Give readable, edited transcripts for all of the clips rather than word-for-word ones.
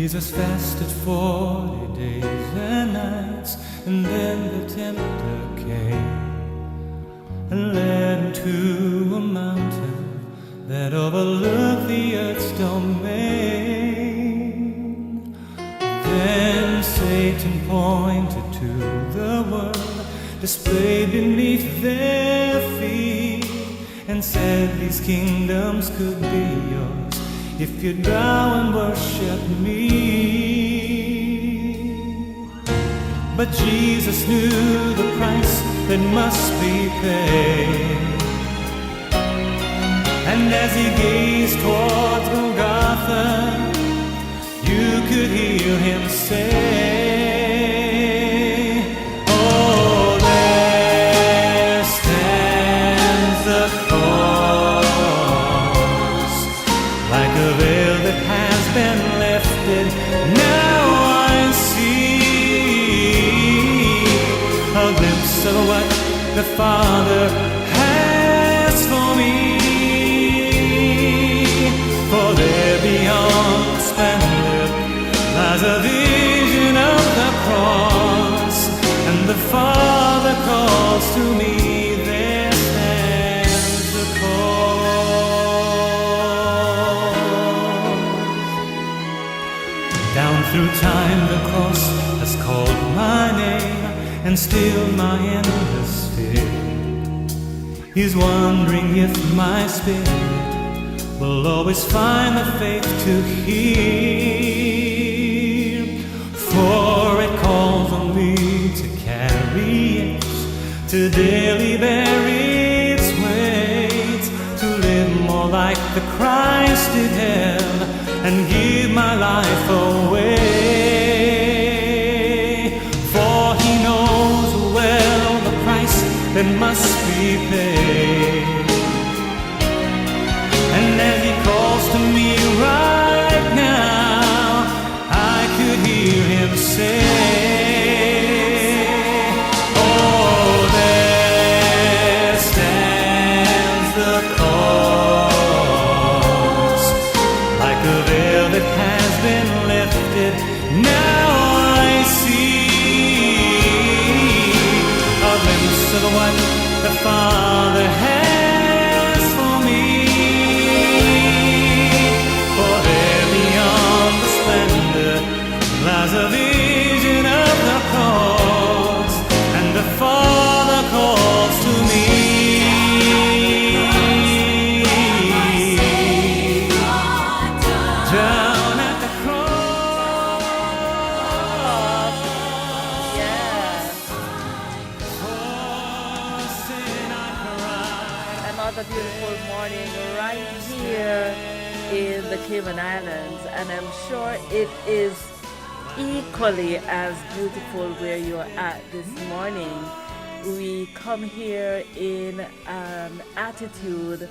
Jesus fasted 40 days and nights, and then the tempter came and led him to a mountain that overlooked the earth's domain. Then Satan pointed to the world displayed beneath their feet, and said these kingdoms could be yours if you bow and worship me. But Jesus knew the price that must be paid, and as he gazed towards Golgotha, you could hear him say, "Oh, there stands the cross, like a veil that has been lifted. Now I see a glimpse of what the Father has for me. For there beyond splendor lies a vision of the cross, and the Father calls to me, there stands the cross." Down through time the cross has called my name and stilled my endless fear. He's wondering if my spirit will always find the faith to hear. For it calls on me to carry it, to daily bear its weight, to live more like the Christ did have, and give my life away. For he knows well the price that must be paid, and as he calls to me right now, I could hear him say, "Oh, there stands the cross, like a veil that has been lifted. Now I see a glimpse of what the Father has for me. For there beyond the splendor lies a vision of the cross, and the Father calls to me." Down at the cross, for sin I cried. Another beautiful morning right here in the Cayman Islands, and I'm sure it is equally as beautiful where you're at this morning. We come here in an attitude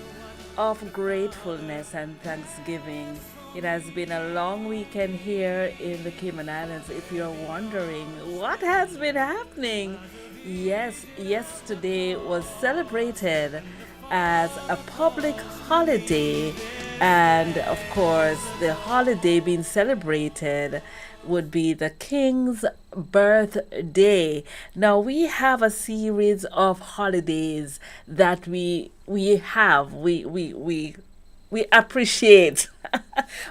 of gratefulness and thanksgiving. It has been a long weekend here in the Cayman Islands. If you're wondering what has been happening, yes, yesterday was celebrated as a public holiday, and of course the holiday being celebrated would be the King's birthday. Now we have a series of holidays that we appreciate.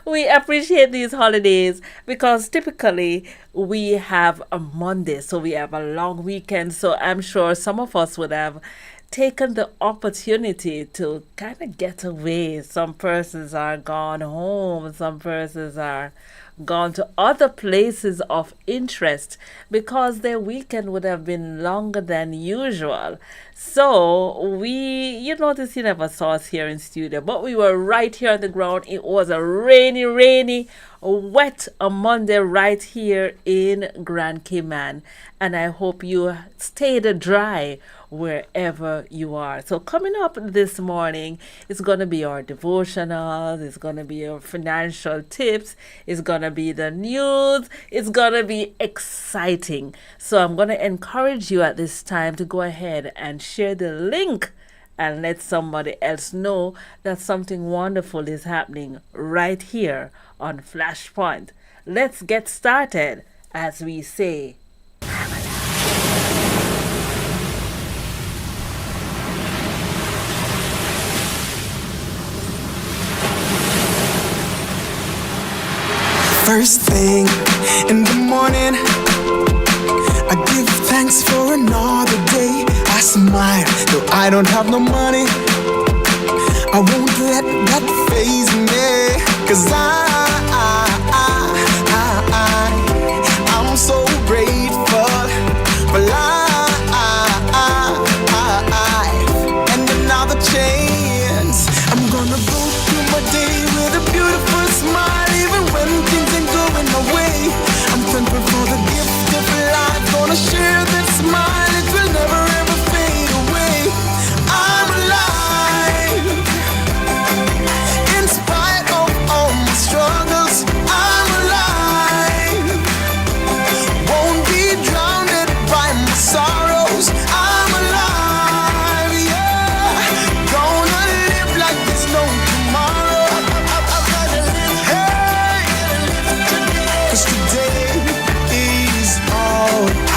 We appreciate these holidays because typically we have a Monday, so we have a long weekend. So I'm sure some of us would have taken the opportunity to kind of get away. Some persons are gone home, some persons are gone to other places of interest because their weekend would have been longer than usual. So you notice you never saw us here in studio, but we were right here on the ground. It was a rainy, wet a Monday right here in Grand Cayman, and I hope you stayed dry wherever you are. So coming up this morning is going to be our devotionals, it's going to be our financial tips, it's going to be the news, it's going to be exciting. So I'm going to encourage you at this time to go ahead and share the link and let somebody else know that something wonderful is happening right here on Flashpoint. let's get started, as we say. First thing in the morning, I give thanks for another day. I smile, though I don't have no money. I won't let that faze me, 'cause I'm so grateful for life and another chance. I'm gonna go through my day with a beautiful smile, even when things ain't going my way. I'm thankful for the gift of life, gonna share that smile, it will never ever fade away. I'm alive, in spite of all my struggles. I'm alive, won't be drowned by my sorrows. I'm alive, yeah, gonna live like there's no tomorrow. Hey, 'cause today is all I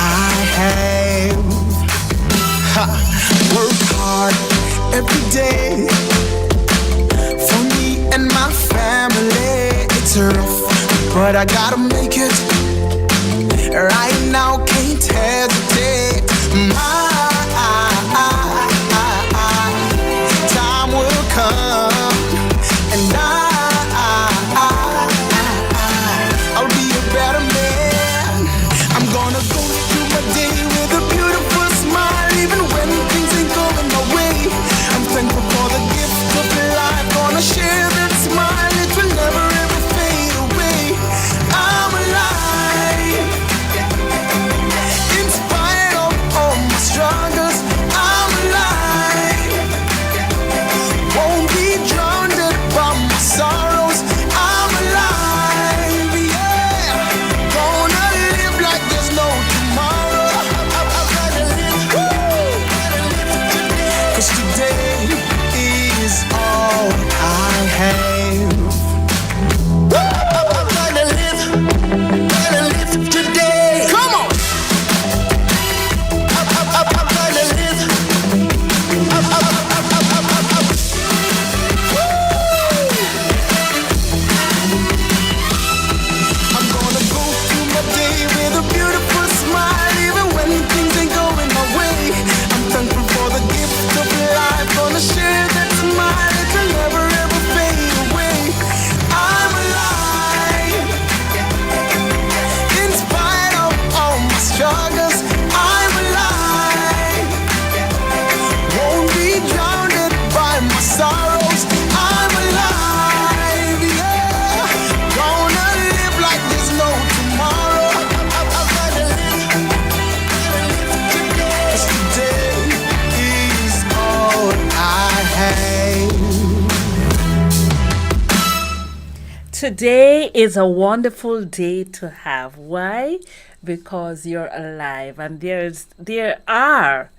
have. Ha. Work hard every day for me and my family. It's rough, but I gotta make it. Right now, can't hesitate. My time will come, and I'll be a better man. I'm gonna go through my day with a beautiful smile, even when things ain't going my way. I'm thankful for the gift of life, gonna share that smile, it will never ever fade away. I'm alive, in spite of all my struggles. I'm alive, won't be drowned by my sorrows. I'm alive, yeah, gonna live like there's no tomorrow. Woo! 'Cause today is all I have. I'm gonna live today. Come on. I'm gonna live. I'm gonna go through my day with a beautiful smile, even when things ain't going my way. I'm thankful for the gift of life, gonna share that smile, it will never ever fade away. I'm alive, in spite of all my struggles. I'm alive, won't be drowned by my sorrows. I'm alive, yeah, gonna live like there's no tomorrow. I'm gonna live, 'cause today is all I have. Today is a wonderful day to have. Why? Because you're alive, and there are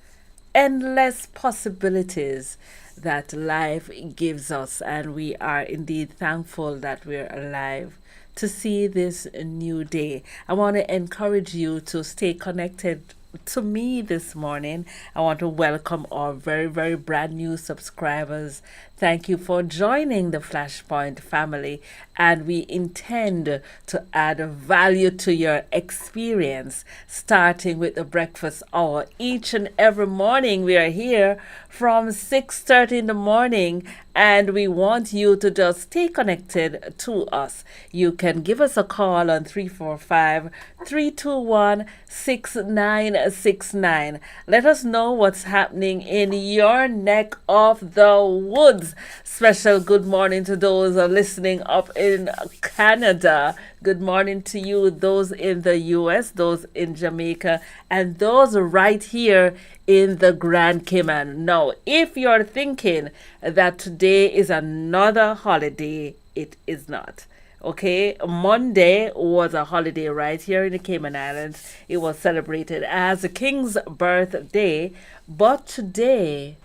endless possibilities that life gives us, and we are indeed thankful that we're alive to see this new day. I want to encourage you to stay connected to me this morning. I want to welcome our very, very brand new subscribers. Thank you for joining the Flashpoint family, and we intend to add value to your experience, starting with the breakfast hour. Each and every morning, we are here from 6:30 in the morning, and we want you to just stay connected to us. You can give us a call on 345-321-6969. Let us know what's happening in your neck of the woods. Special good morning to those listening up in Canada. Good morning to you, those in the US, those in Jamaica, and those right here in the Grand Cayman. Now, if you're thinking that today is another holiday, it is not. Okay, Monday was a holiday right here in the Cayman Islands. It was celebrated as the King's birthday. But today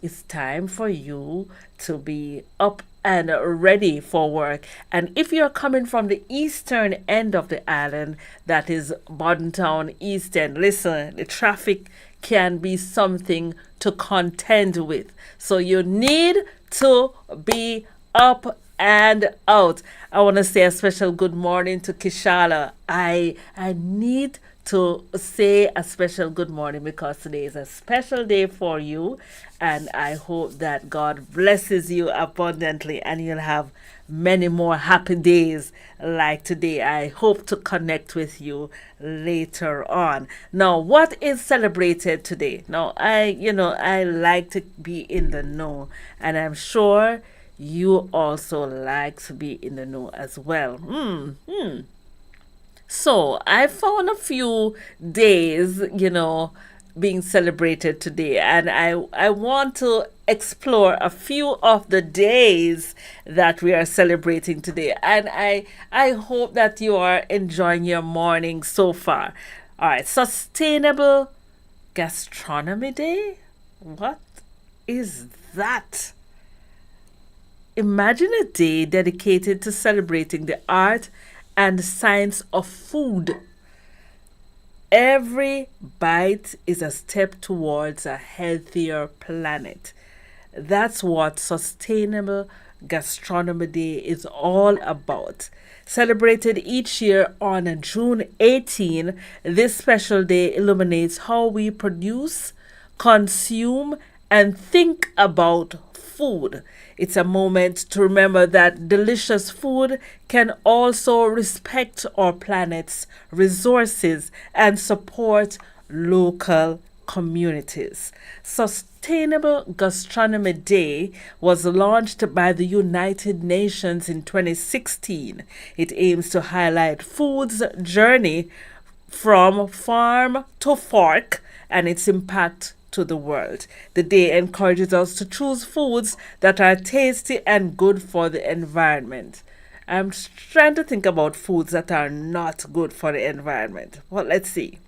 is time for you to be up and ready for work. And if you're coming from the eastern end of the island, that is Bodden Town, East End, listen, the traffic can be something to contend with. So you need to be up and out. I want to say a special good morning to Kishala. I need to say a special good morning because today is a special day for you, and I hope that God blesses you abundantly and you'll have many more happy days like today. I hope to connect with you later on. Now, what is celebrated today? Now, I like to be in the know, and I'm sure you also like to be in the know as well. So I found a few days, being celebrated today, and I want to explore a few of the days that we are celebrating today, and I hope that you are enjoying your morning so far. All right, Sustainable Gastronomy Day. What is that? Imagine a day dedicated to celebrating the art and science of food. Every bite is a step towards a healthier planet. That's what Sustainable Gastronomy Day is all about. Celebrated each year on June 18, this special day illuminates how we produce, consume, and think about food. It's a moment to remember that delicious food can also respect our planet's resources and support local communities. Sustainable Gastronomy Day was launched by the United Nations in 2016. It aims to highlight food's journey from farm to fork and its impact to the world. The day encourages us to choose foods that are tasty and good for the environment. I'm trying to think about foods that are not good for the environment. Well, let's see.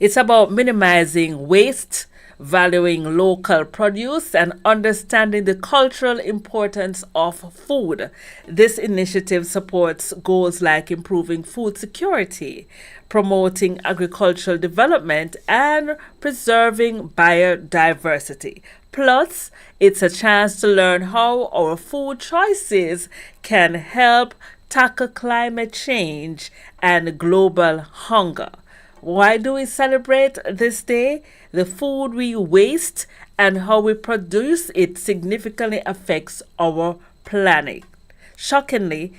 It's about minimizing waste, valuing local produce, and understanding the cultural importance of food. This initiative supports goals like improving food security, promoting agricultural development, and preserving biodiversity. Plus, it's a chance to learn how our food choices can help tackle climate change and global hunger. Why do we celebrate this day? The food we waste and how we produce it significantly affects our planet. Shockingly,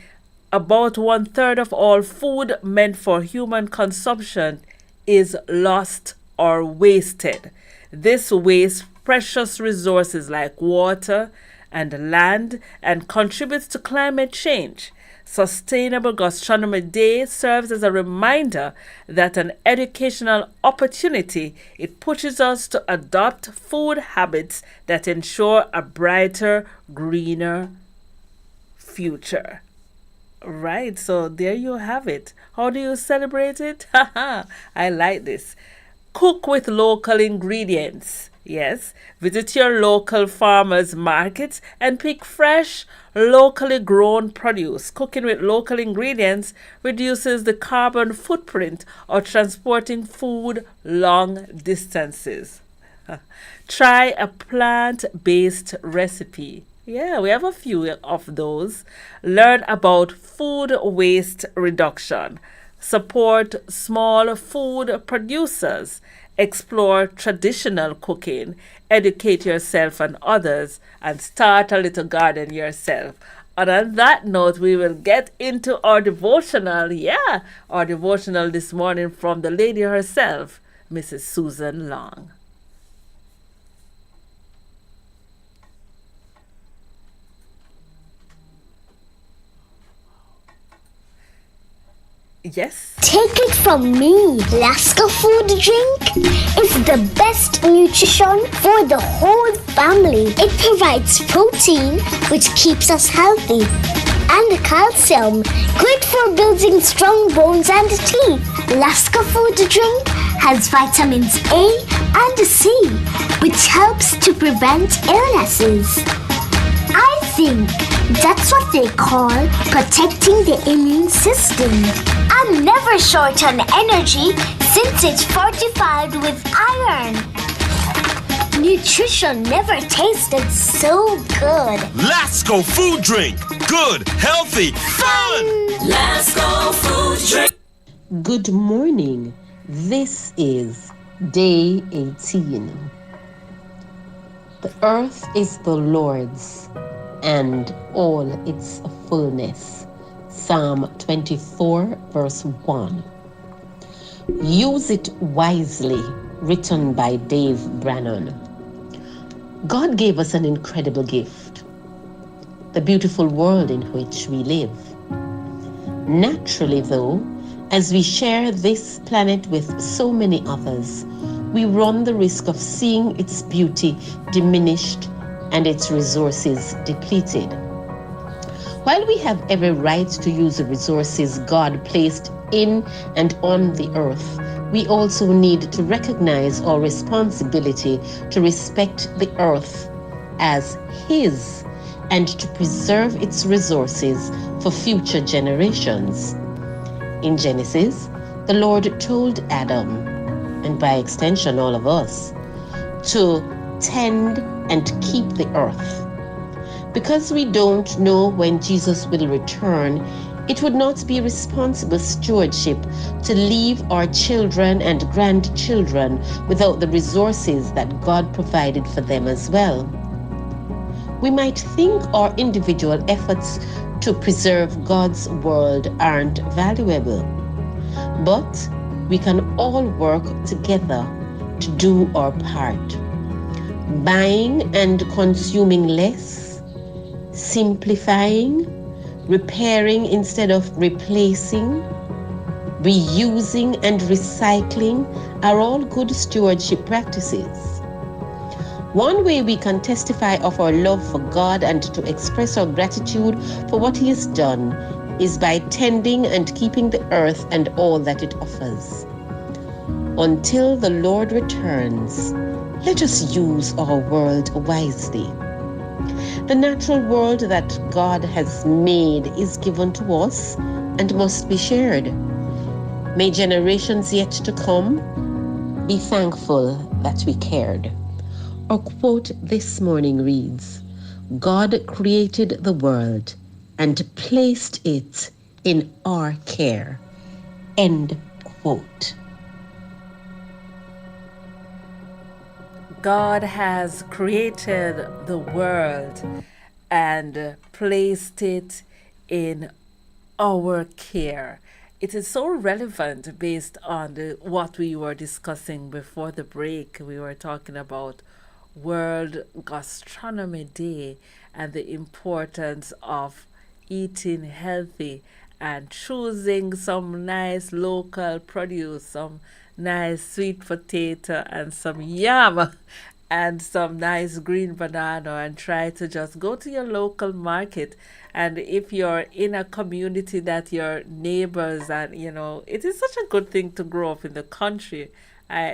about 1/3 of all food meant for human consumption is lost or wasted. This wastes precious resources like water and land and contributes to climate change. Sustainable Gastronomy Day serves as a reminder that an educational opportunity. It pushes us to adopt food habits that ensure a brighter, greener future. Right, so there you have it. How do you celebrate it? Haha, I like this. Cook with local ingredients. Yes, visit your local farmers markets and pick fresh, locally grown produce. Cooking with local ingredients reduces the carbon footprint of transporting food long distances. Try a plant-based recipe. Yeah, we have a few of those. Learn about food waste reduction. Support small food producers. Explore traditional cooking. Educate yourself and others. And start a little garden yourself. And on that note, we will get into our devotional. Yeah, our devotional this morning from the lady herself, Mrs. Susan Long. Yes. Take it from me, Laska food drink is the best nutrition for the whole family. It provides protein, which keeps us healthy, and calcium, great for building strong bones and teeth. Laska food drink has vitamins A and C, which helps to prevent illnesses. I think that's what they call protecting the immune system. I'm never short on energy since it's fortified with iron. Nutrition never tasted so good. Lasco Food Drink. Good, healthy, fun! Lasco Food Drink. Good morning. This is day 18. The earth is the Lord's and all its fullness. Psalm 24, verse 1. Use it wisely, written by Dave Brannon. God gave us an incredible gift, the beautiful world in which we live. Naturally, though, as we share this planet with so many others, we run the risk of seeing its beauty diminished and its resources depleted. While we have every right to use the resources God placed in and on the earth, we also need to recognize our responsibility to respect the earth as His and to preserve its resources for future generations. In Genesis, the Lord told Adam, and by extension all of us, to tend and keep the earth. Because we don't know when Jesus will return, it would not be responsible stewardship to leave our children and grandchildren without the resources that God provided for them as well. We might think our individual efforts to preserve God's world aren't valuable, but we can all work together to do our part. Buying and consuming less, simplifying, repairing instead of replacing, reusing and recycling are all good stewardship practices. One way we can testify of our love for God and to express our gratitude for what He has done is by tending and keeping the earth and all that it offers. Until the Lord returns, let us use our world wisely. The natural world that God has made is given to us and must be shared. May generations yet to come be thankful that we cared. Our quote this morning reads, God created the world and placed it in our care. End quote. God has created the world and placed it in our care. It is so relevant based on what we were discussing before the break. We were talking about World Gastronomy Day and the importance of eating healthy and choosing some nice local produce, some nice sweet potato and some yam and some nice green banana, and try to just go to your local market. And if you're in a community that your neighbors, and it is such a good thing to grow up in the country.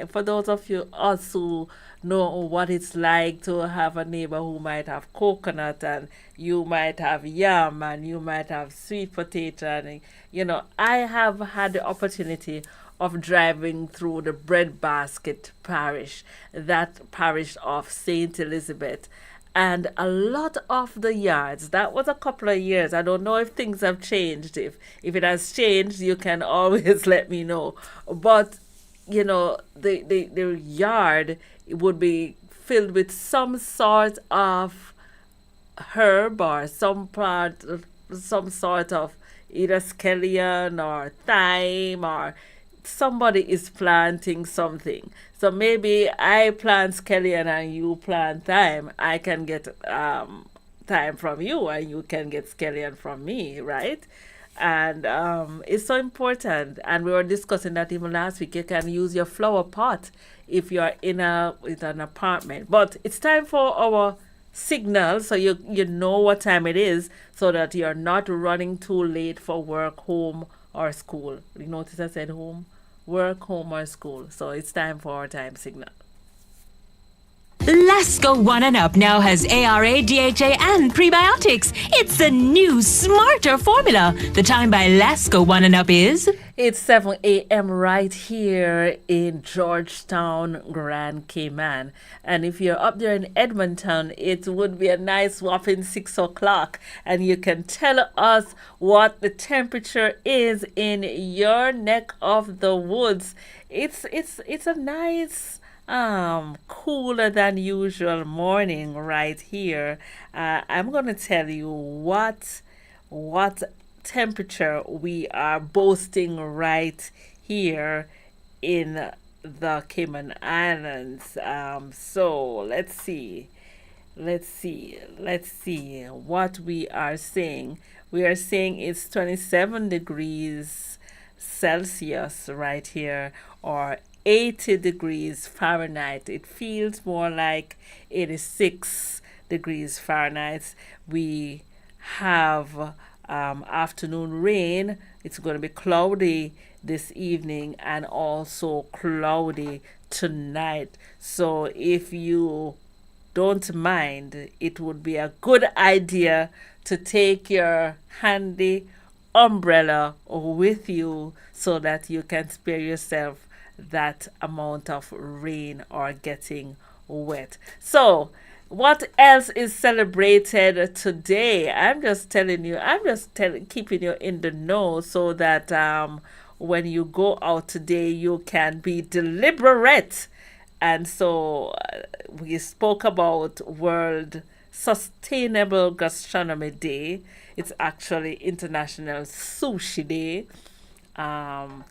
For those of us who know what it's like to have a neighbor who might have coconut and you might have yam and you might have sweet potato, and I have had the opportunity of driving through the Breadbasket parish, that parish of St. Elizabeth. And a lot of the yards, that was a couple of years. I don't know if things have changed. If it has changed, you can always let me know. But, the yard would be filled with some sort of herb or some sort of either scallion or thyme, or somebody is planting something. So maybe I plant scallion and you plant thyme. I can get thyme from you and you can get scallion from me, right? And it's so important. And we were discussing that even last week. You can use your flower pot if you're in an apartment. But it's time for our signal, so you know what time it is, so that you're not running too late for work, home, or school. You notice I said home, work, home, or school. So it's time for our time signal. Lasco One and Up now has ARA, DHA, and prebiotics. It's the new, smarter formula. The time by Lasco One and Up is... It's 7 a.m. right here in Georgetown, Grand Cayman. And if you're up there in Edmonton, it would be a nice whopping 6 o'clock. And you can tell us what the temperature is in your neck of the woods. It's a nice cooler than usual morning right here. I'm going to tell you what temperature we are boasting right here in the Cayman Islands. So let's see what we are saying. We are saying it's 27 degrees Celsius right here, or 80 degrees Fahrenheit. It feels more like 86 degrees Fahrenheit. We have afternoon rain. It's going to be cloudy this evening and also cloudy tonight. So if you don't mind, it would be a good idea to take your handy umbrella with you so that you can spare yourself that amount of rain or getting wet. So what else is celebrated today? I'm just telling you, keeping you in the know so that when you go out today, you can be deliberate. And so we spoke about World Sustainable Gastronomy Day. It's actually International Sushi Day.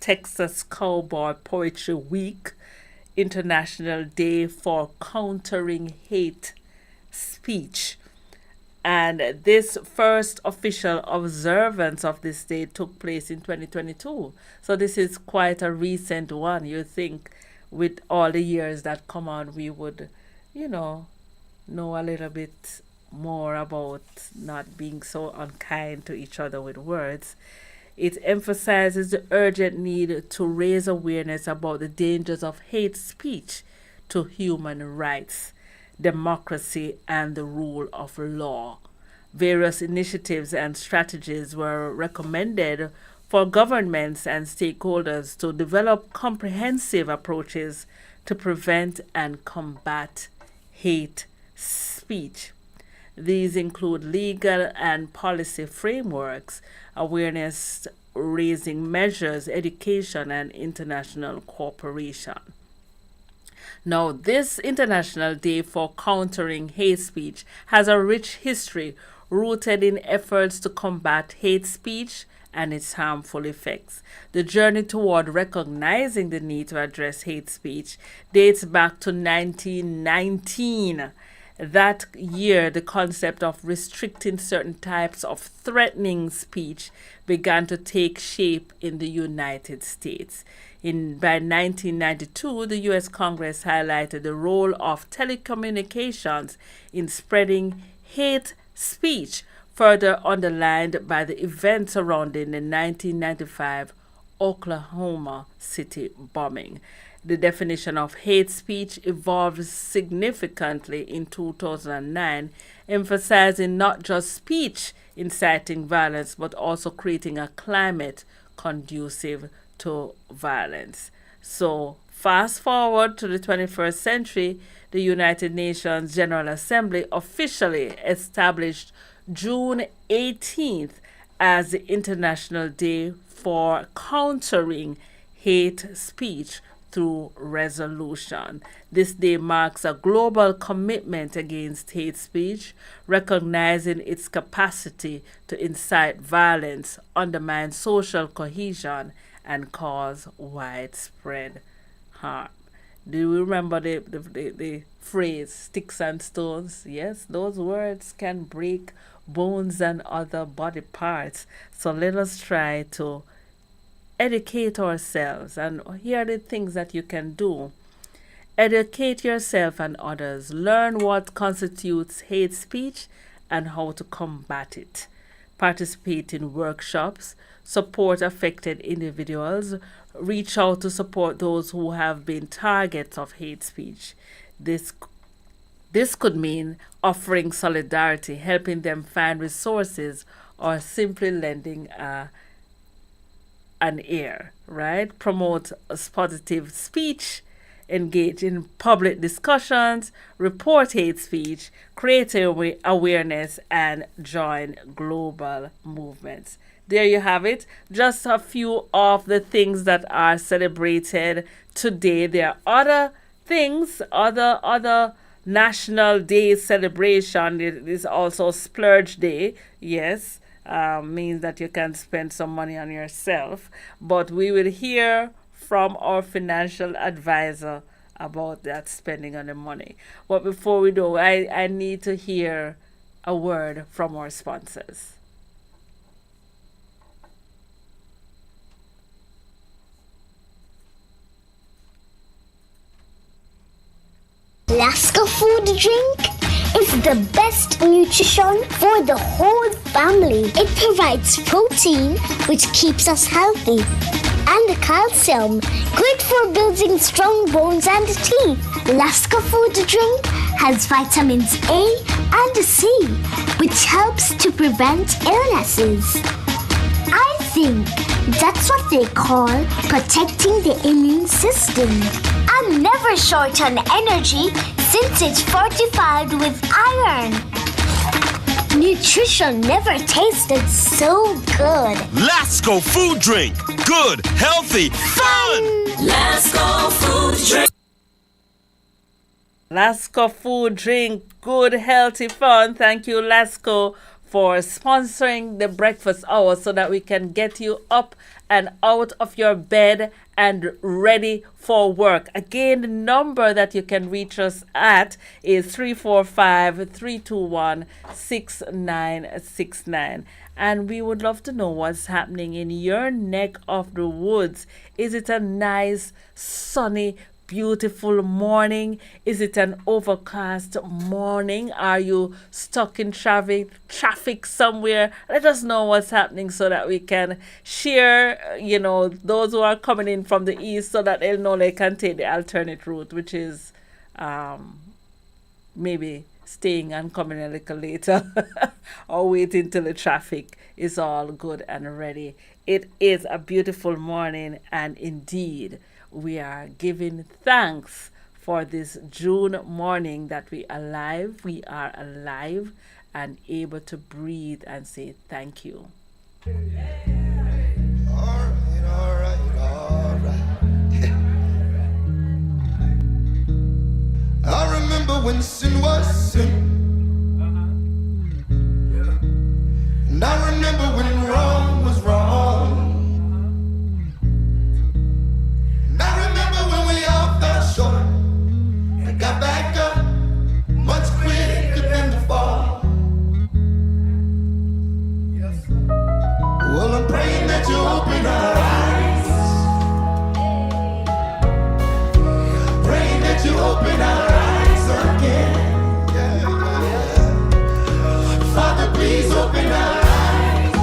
Texas Cowboy Poetry Week, International Day for Countering Hate Speech. And this first official observance of this day took place in 2022. So this is quite a recent one. You think with all the years that come on, we would, know a little bit more about not being so unkind to each other with words. It emphasizes the urgent need to raise awareness about the dangers of hate speech to human rights, democracy, and the rule of law. Various initiatives and strategies were recommended for governments and stakeholders to develop comprehensive approaches to prevent and combat hate speech. These include legal and policy frameworks, awareness raising measures, education, and international cooperation. Now, this International Day for Countering Hate Speech has a rich history rooted in efforts to combat hate speech and its harmful effects. The journey toward recognizing the need to address hate speech dates back to 1919. That year, the concept of restricting certain types of threatening speech began to take shape in the United States. By 1992, the U.S. Congress highlighted the role of telecommunications in spreading hate speech, further underlined by the events surrounding the 1995 Oklahoma City bombing. The definition of hate speech evolved significantly in 2009, emphasizing not just speech inciting violence, but also creating a climate conducive to violence. So, fast forward to the 21st century, the United Nations General Assembly officially established June 18th as the International Day for Countering Hate Speech through resolution. This day marks a global commitment against hate speech, recognizing its capacity to incite violence, undermine social cohesion, and cause widespread harm. Do you remember the phrase, sticks and stones? Yes, those words can break bones and other body parts. So let us try to educate ourselves, and here are the things that you can do. Educate yourself and others. Learn what constitutes hate speech and how to combat it. Participate in workshops. Support affected individuals. Reach out to support those who have been targets of hate speech. This This could mean offering solidarity, helping them find resources, or simply lending an ear, right? Promote positive speech, engage in public discussions, report hate speech, create awareness, and join global movements. There you have it. Just a few of the things that are celebrated today. There are other things, other National Day celebration. It is also Splurge Day. Yes, means that you can spend some money on yourself. But we will hear from our financial advisor about that spending on the money. But before we do, I need to hear a word from our sponsors. Lasco food drink is the best nutrition for the whole family. It provides protein, which keeps us healthy, and the calcium, great for building strong bones and teeth. Lasco food drink has vitamins A and C, which helps to prevent illnesses. I think that's what they call protecting the immune system. I'm never short on energy since it's fortified with iron. Nutrition never tasted so good. Lasco food drink. Good, healthy, fun! Lasco food drink. Lasco food drink, good, healthy, fun. Thank you, Lasco, for sponsoring the breakfast hour so that we can get you up and out of your bed and ready for work. Again, the number that you can reach us at is 345-321-6969. And we would love to know what's happening in your neck of the woods. Is it a nice, sunny, beautiful morning? Is it an overcast morning? Are you stuck in traffic somewhere? Let us know what's happening so that we can share, those who are coming in from the east so that they'll know they can take the alternate route, which is maybe staying and coming a little later or waiting till the traffic is all good and ready. It is a beautiful morning, and indeed we are giving thanks for this June morning that we are alive and able to breathe and say thank you. All right. I remember when sin was sin. And I remember when wrong was wrong. And I remember when we all fell short and got back up much quicker than the fall. Well, I'm praying that you open our eyes. Praying that you open our eyes again. Father, please open our eyes.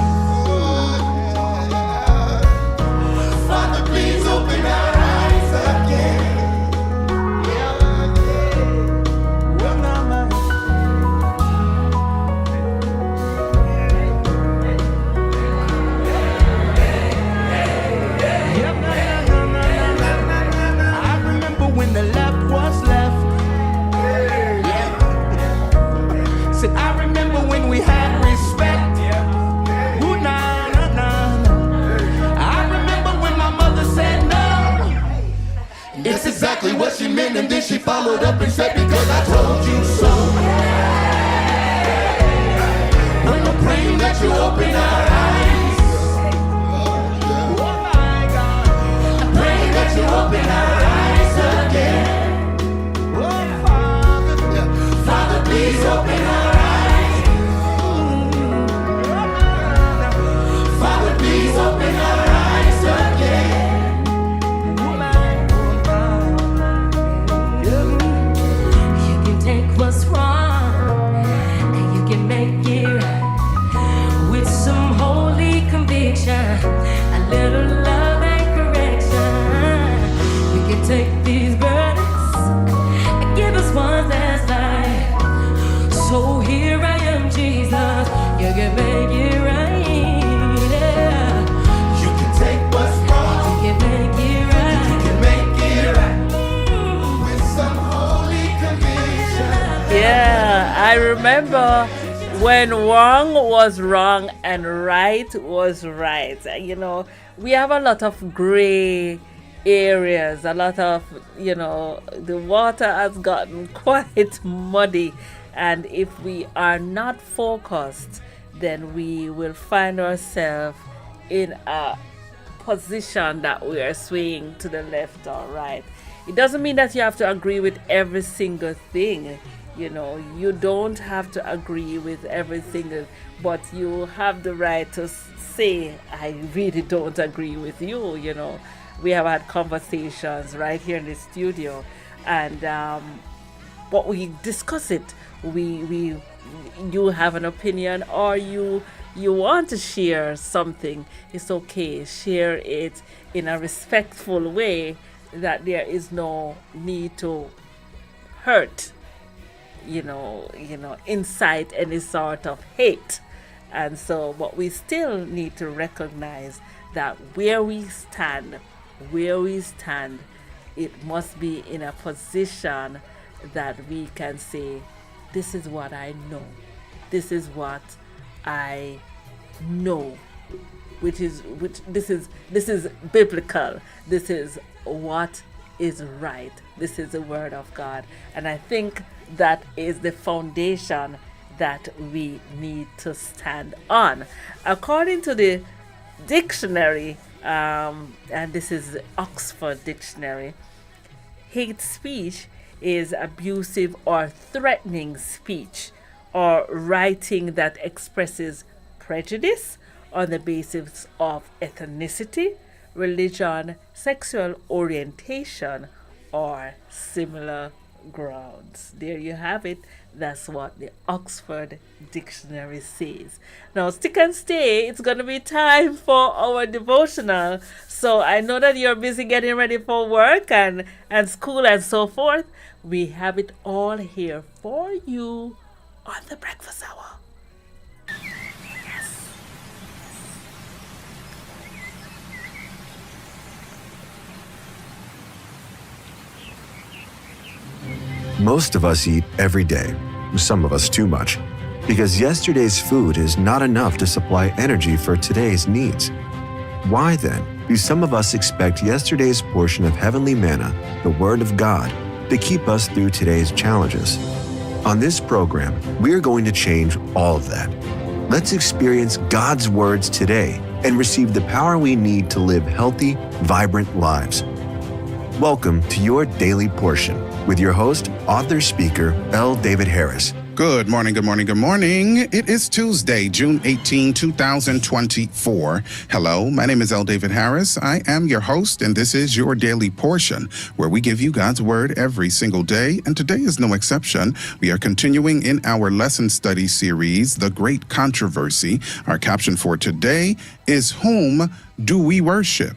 Father, please open our eyes again. I remember when the left was left. Said I remember when we had respect. Ooh, nah, nah, nah, nah. I remember when my mother said no. That's exactly what she meant, and then she followed up and said, because I told you so. When I'm praying that you open our eyes. Oh my God. I'm praying that you open our eyes again. Oh Father, Father, please open our eyes. Father, please open our eyes again. You can take what's wrong and you can make it right with some holy conviction, a little love and correction. You can take these burdens and give us one that's light. So here I am, Jesus. You can make it right. Yeah. You can take what's wrong, You can make it right. you can make it right with some holy conviction. Yeah, I remember when wrong was wrong and right was right. You know, we have a lot of gray areas, a lot of, the water has gotten quite muddy. And if we are not focused, then we will find ourselves in a position that we are swaying to the left or right. It doesn't mean that you have to agree with every single thing. You don't have to agree with every single, but you have the right to say, I really don't agree with you. We have had conversations right here in the studio, and but we discuss it. You have an opinion, or you want to share something. It's okay. Share it in a respectful way, that there is no need to hurt, incite any sort of hate. And so, but we still need to recognize that where we stand, it must be in a position that we can say, this is what I know. This is what I know. This is biblical. This is what is right. This is the word of God. And I think that is the foundation that we need to stand on. According to the dictionary, and this is the Oxford Dictionary, hate speech is abusive or threatening speech or writing that expresses prejudice on the basis of ethnicity, religion, sexual orientation, or similar grounds. There you have it. That's what the Oxford Dictionary says. Now, stick and stay. It's going to be time for our devotional. So I know that you're busy getting ready for work and school and so forth. We have it all here for you on the breakfast hour. Most of us eat every day, some of us too much, because yesterday's food is not enough to supply energy for today's needs. Why then do some of us expect yesterday's portion of heavenly manna, the Word of God, to keep us through today's challenges? On this program, we're going to change all of that. Let's experience God's words today and receive the power we need to live healthy, vibrant lives. Welcome to Your Daily Portion with your host, author, speaker, L. David Harris. Good morning, good morning, good morning. It is Tuesday, June 18, 2024. Hello, my name is L. David Harris. I am your host, and this is Your Daily Portion, where we give you God's Word every single day, and today is no exception. We are continuing in our lesson study series, The Great Controversy. Our caption for today is, Whom do we worship?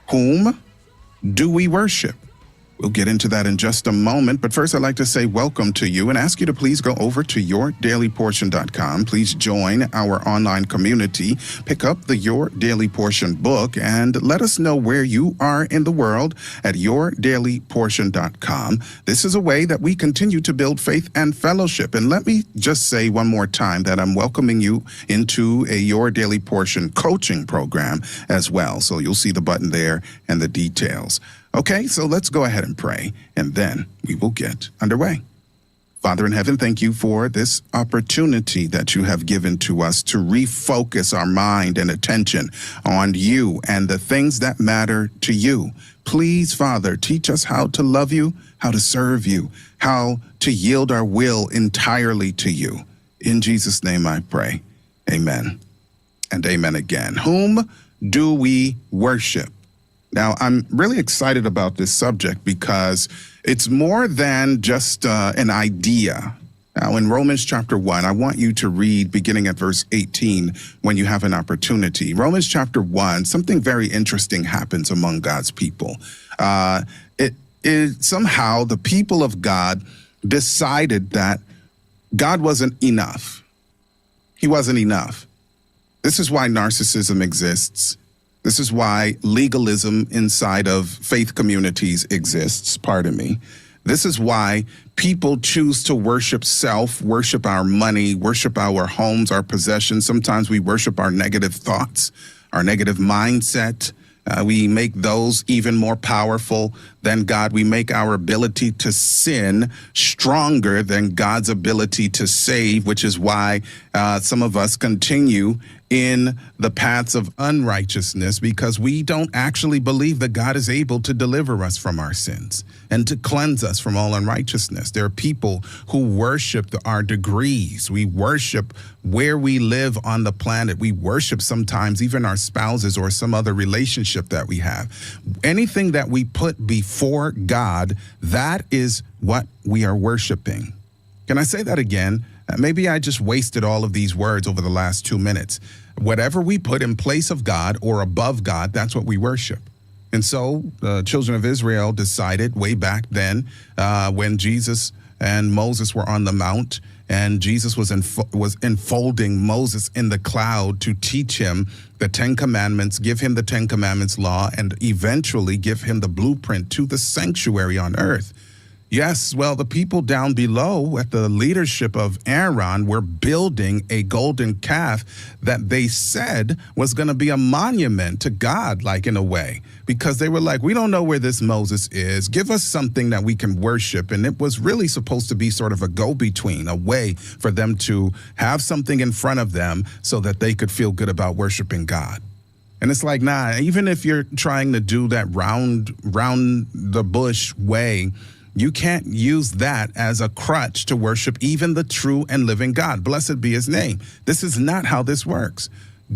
Whom do we worship? We'll get into that in just a moment, but first I'd like to say welcome to you and ask you to please go over to yourdailyportion.com. Please join our online community, pick up the Your Daily Portion book, and let us know where you are in the world at yourdailyportion.com. This is a way that we continue to build faith and fellowship. And let me just say one more time that I'm welcoming you into a Your Daily Portion coaching program as well. So you'll see the button there and the details. Okay, so let's go ahead and pray, and then we will get underway. Father in heaven, thank you for this opportunity that you have given to us to refocus our mind and attention on you and the things that matter to you. Please, Father, teach us how to love you, how to serve you, how to yield our will entirely to you. In Jesus' name I pray. Amen and amen again. Whom do we worship? Now, I'm really excited about this subject because it's more than just an idea. Now, in Romans chapter 1, I want you to read beginning at verse 18 when you have an opportunity. Romans chapter 1, something very interesting happens among God's people. Somehow the people of God decided that God wasn't enough. He wasn't enough. This is why narcissism exists. This is why legalism inside of faith communities exists, pardon me. This is why people choose to worship self, worship our money, worship our homes, our possessions. Sometimes we worship our negative thoughts, our negative mindset. We make those even more powerful than God. We make our ability to sin stronger than God's ability to save, which is why some of us continue in the paths of unrighteousness, because we don't actually believe that God is able to deliver us from our sins and to cleanse us from all unrighteousness. There are people who worship our degrees. We worship where we live on the planet. We worship sometimes even our spouses or some other relationship that we have. Anything that we put before God, that is what we are worshiping. Can I say that again? Maybe I just wasted all of these words over the last 2 minutes. Whatever we put in place of God or above God, that's what we worship. And so the children of Israel decided way back then when Jesus and Moses were on the mount, and Jesus was enfolding Moses in the cloud to teach him the 10 Commandments, give him the 10 Commandments law, and eventually give him the blueprint to the sanctuary on earth. Yes, well, the people down below at the leadership of Aaron were building a golden calf that they said was going to be a monument to God, like in a way, because they were like, we don't know where this Moses is. Give us something that we can worship. And it was really supposed to be sort of a go-between, a way for them to have something in front of them so that they could feel good about worshiping God. And it's like, nah, even if you're trying to do that round the bush way, you can't use that as a crutch to worship even the true and living God. Blessed be his name. This is not how this works.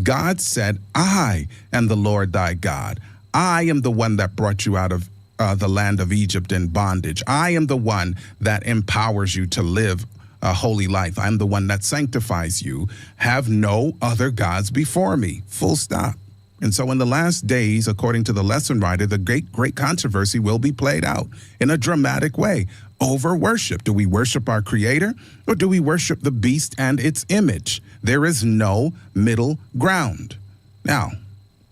God said, I am the Lord thy God. I am the one that brought you out of the land of Egypt in bondage. I am the one that empowers you to live a holy life. I'm the one that sanctifies you. Have no other gods before me. Full stop. And so in the last days, according to the lesson writer, the great controversy will be played out in a dramatic way over worship. Do we worship our Creator, or do we worship the beast and its image? There is no middle ground. Now,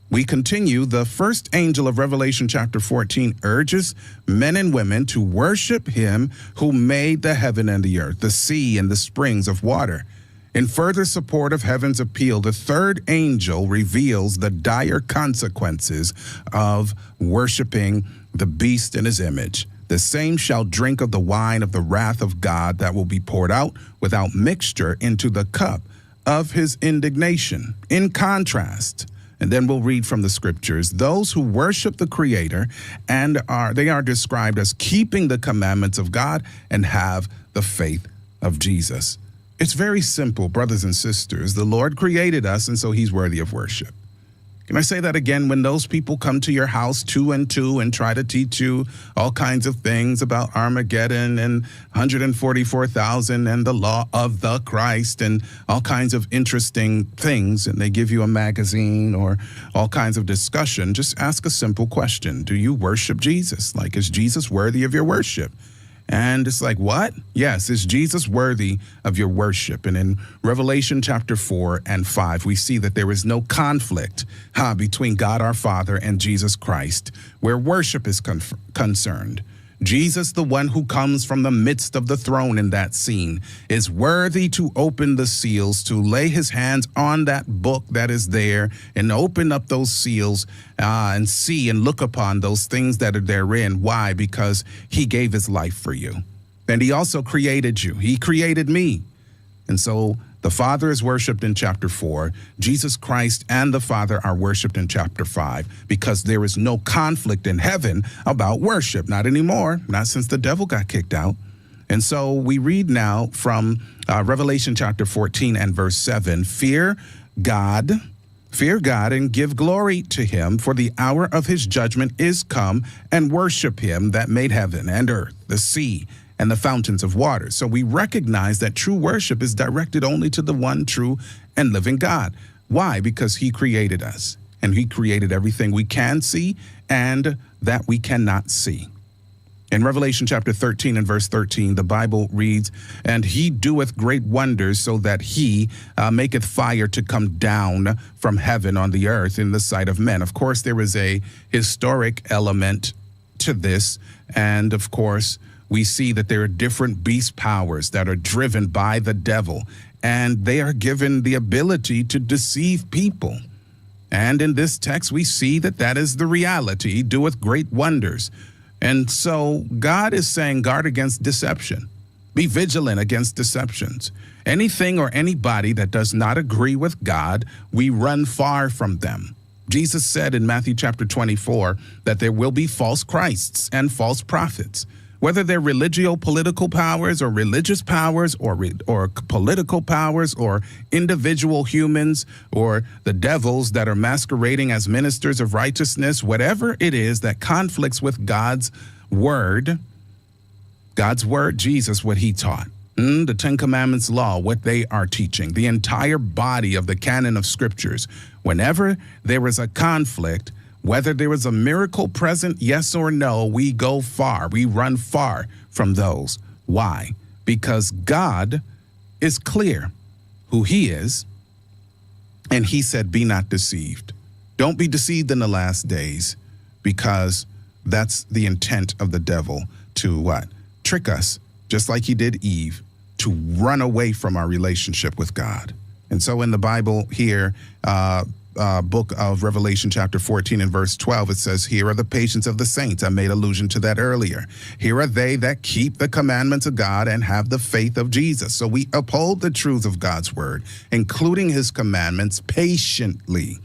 we continue. The first angel of Revelation chapter 14 urges men and women to worship him who made the heaven and the earth, the sea and the springs of water. In further support of heaven's appeal, the third angel reveals the dire consequences of worshiping the beast in his image. The same shall drink of the wine of the wrath of God that will be poured out without mixture into the cup of his indignation. In contrast, and then we'll read from the scriptures, those who worship the Creator and they are described as keeping the commandments of God and have the faith of Jesus. It's very simple, brothers and sisters. The Lord created us, and so he's worthy of worship. Can I say that again? When those people come to your house 2 and 2 and try to teach you all kinds of things about Armageddon and 144,000 and the law of the Christ and all kinds of interesting things, and they give you a magazine or all kinds of discussion, just ask a simple question. Do you worship Jesus? Like, is Jesus worthy of your worship? And it's like, what? Yes, is Jesus worthy of your worship? And in Revelation chapter 4 and 5, we see that there is no conflict between God our Father and Jesus Christ where worship is concerned. Jesus, the one who comes from the midst of the throne in that scene, is worthy to open the seals, to lay his hands on that book that is there and open up those seals and see and look upon those things that are therein. Why? Because he gave his life for you. And he also created you. He created me. And so the Father is worshiped in chapter 4. Jesus Christ and the Father are worshiped in chapter 5 because there is no conflict in heaven about worship. Not anymore, not since the devil got kicked out. And so we read now from Revelation chapter 14 and verse 7, Fear God and give glory to him, for the hour of his judgment is come, and worship him that made heaven and earth, the sea, and the fountains of water. So we recognize that true worship is directed only to the one true and living God. Why? Because he created us, and he created everything we can see and that we cannot see. In Revelation chapter 13 and verse 13, the Bible reads, "And he doeth great wonders, so that he maketh fire to come down from heaven on the earth in the sight of men." Of course, there is a historic element to this. And of course, we see that there are different beast powers that are driven by the devil, and they are given the ability to deceive people. And in this text, we see that that is the reality. He doeth great wonders. And so God is saying, guard against deception. Be vigilant against deceptions. Anything or anybody that does not agree with God, we run far from them. Jesus said in Matthew chapter 24 that there will be false Christs and false prophets. Whether they're religio-political powers or religious powers or political powers or individual humans or the devils that are masquerading as ministers of righteousness, whatever it is that conflicts with God's word, Jesus, what he taught, the Ten Commandments law, what they are teaching, the entire body of the canon of scriptures, whenever there is a conflict, whether there is a miracle present, yes or no, we go far. We run far from those. Why? Because God is clear who he is. And he said, be not deceived. Don't be deceived in the last days, because that's the intent of the devil to what? Trick us, just like he did Eve, to run away from our relationship with God. And so in the Bible here, book of Revelation chapter 14 and verse 12, it says, here are the patience of the saints. I made allusion to that earlier. Here are they that keep the commandments of God and have the faith of Jesus. So we uphold the truths of God's word, including his commandments, patiently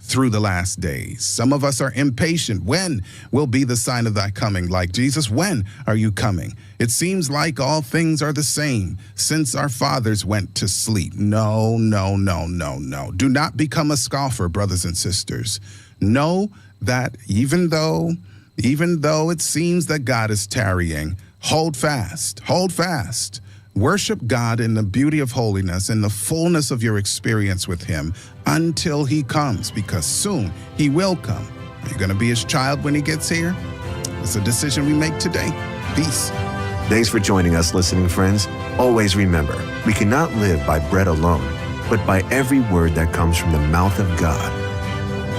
through the last days. Some of us are impatient. When will be the sign of thy coming? Like Jesus, when are you coming? It seems like all things are the same since our fathers went to sleep. No, no, no, no, no. Do not become a scoffer, brothers and sisters. Know that even though it seems that God is tarrying, hold fast, hold fast. Worship God in the beauty of holiness, in the fullness of your experience with him until he comes, because soon he will come. Are you going to be his child when he gets here? It's a decision we make today. Peace. Thanks for joining us, listening friends. Always remember, we cannot live by bread alone, but by every word that comes from the mouth of God.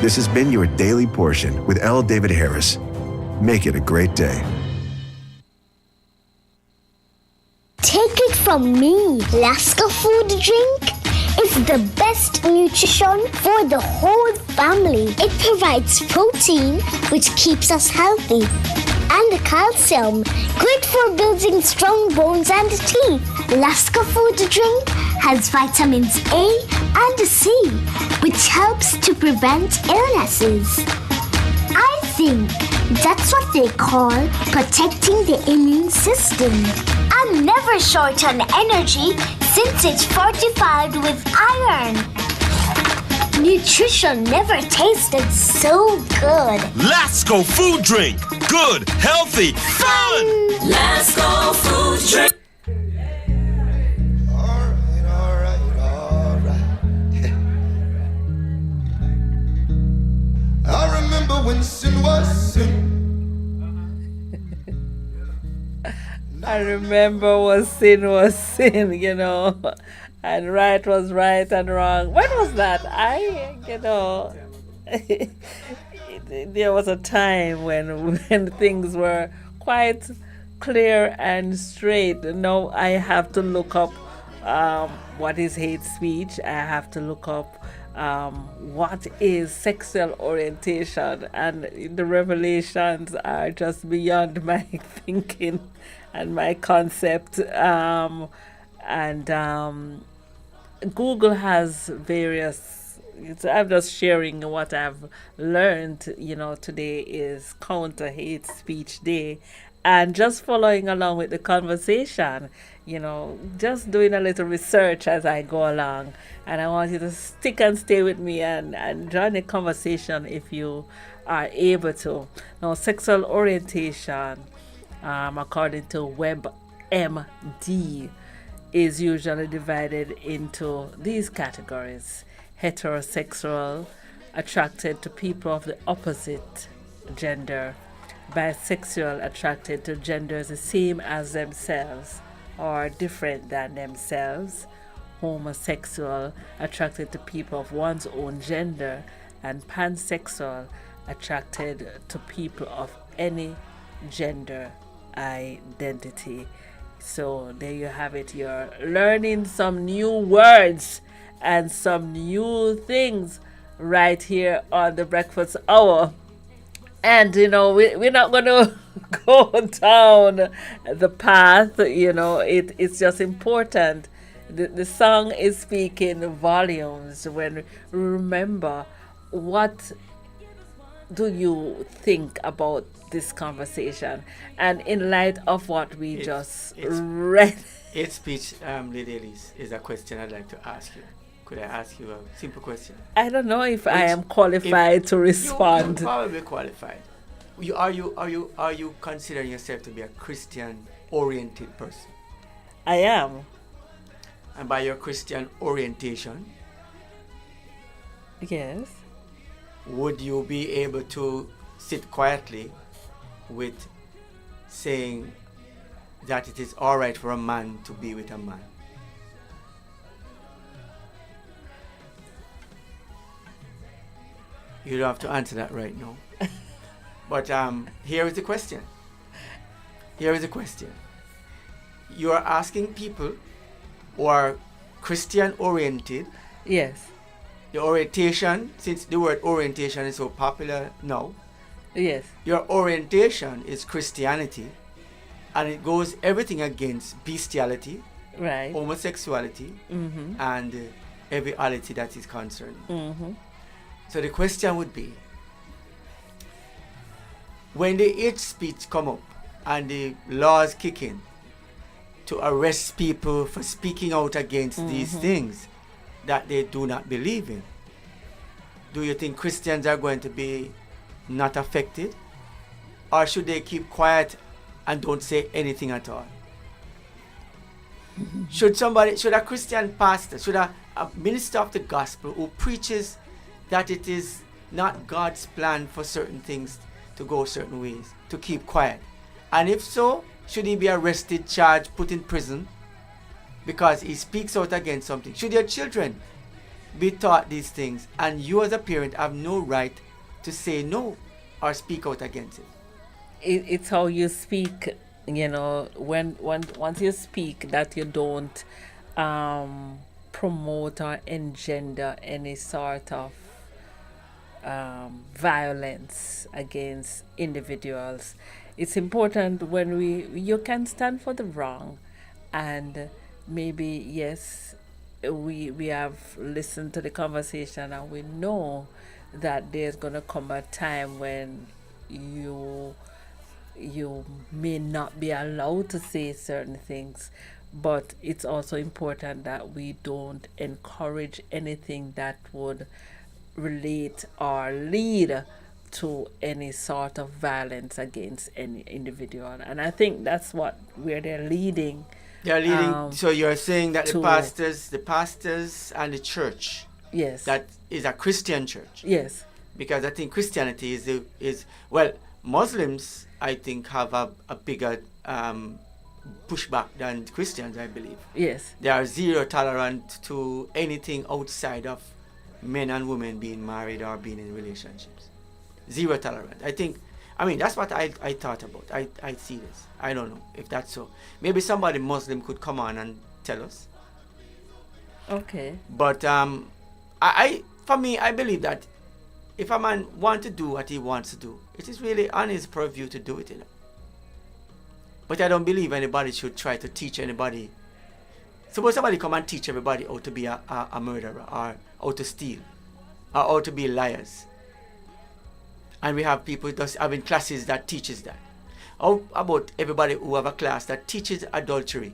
This has been your Daily Portion with L. David Harris. Make it a great day. Take it from me, Lasca Food Drink is the best nutrition for the whole family. It provides protein, which keeps us healthy, and calcium, great for building strong bones and teeth. Lasca Food Drink has vitamins A and C, which helps to prevent illnesses. I think that's what they call protecting the immune system. I'm never short on energy since it's fortified with iron. Nutrition never tasted so good. Lasco Food Drink. Good, healthy, fun! Lasco Food Drink. All right. I remember when sin was sin. I remember was sin, you know, and right was right and wrong. When was that? There was a time when things were quite clear and straight. Now I have to look up what is hate speech. I have to look up what is sexual orientation, and the revelations are just beyond my thinking and my concept. Google has various, I'm just sharing what I've learned, today is Counter Hate Speech Day, and just following along with the conversation, just doing a little research as I go along. And I want you to stick and stay with me and join the conversation if you are able to. Now, sexual orientation, according to WebMD, is usually divided into these categories: heterosexual, attracted to people of the opposite gender, bisexual attracted to genders the same as themselves or different than themselves, homosexual attracted to people of one's own gender, and pansexual attracted to people of any gender identity. So there you have it. You're learning some new words and some new things right here on the Breakfast Hour. And we're not going to go down the path. It's just important. The song is speaking volumes when we remember what do you think about this conversation, and in light of what we just read. Hate speech, Lady Elise, is a question I'd like to ask you. Could I ask you a simple question? I don't know if I am qualified to respond. You're probably qualified. Are you considering yourself to be a Christian-oriented person? I am. And by your Christian orientation, yes, would you be able to sit quietly with saying that it is all right for a man to be with a man? You don't have to answer that right now. But here is the question. Here is the question. You are asking people who are Christian oriented. Yes. The orientation, since the word orientation is so popular now. Yes. Your orientation is Christianity, and it goes everything against bestiality, right, homosexuality, and every reality that is concerned. So the question would be, when the hate speech come up and the laws kick in to arrest people for speaking out against these things that they do not believe in, do you think Christians are going to be not affected? Or should they keep quiet and don't say anything at all? Should a Christian pastor, should a minister of the gospel who preaches that it is not God's plan for certain things to go certain ways, to keep quiet? And if so, should he be arrested, charged, put in prison because he speaks out against something? Should your children be taught these things and you as a parent have no right to say no or speak out against it? It's how you speak, when once you speak that you don't promote or engender any sort of violence against individuals. It's important when you can stand for the wrong, and maybe yes, we have listened to the conversation and we know that there's gonna come a time when you may not be allowed to say certain things, but it's also important that we don't encourage anything that would relate or lead to any sort of violence against any individual. And I think that's where they're leading. They're leading. So you're saying that the pastors and the church, yes, that is a Christian church. Yes. Because I think Christianity is well, Muslims I think have a bigger pushback than Christians, I believe. Yes. They are zero tolerant to anything outside of men and women being married or being in relationships. Zero tolerant. I mean, that's what I thought about. I see this. I don't know if that's so. Maybe somebody Muslim could come on and tell us. Okay. But for me, I believe that if a man wants to do what he wants to do, it is really on his purview to do it, But I don't believe anybody should try to teach anybody. Suppose somebody come and teach everybody how to be a murderer, or how to steal, or how to be liars. And we have people just having classes that teaches that. How about everybody who have a class that teaches adultery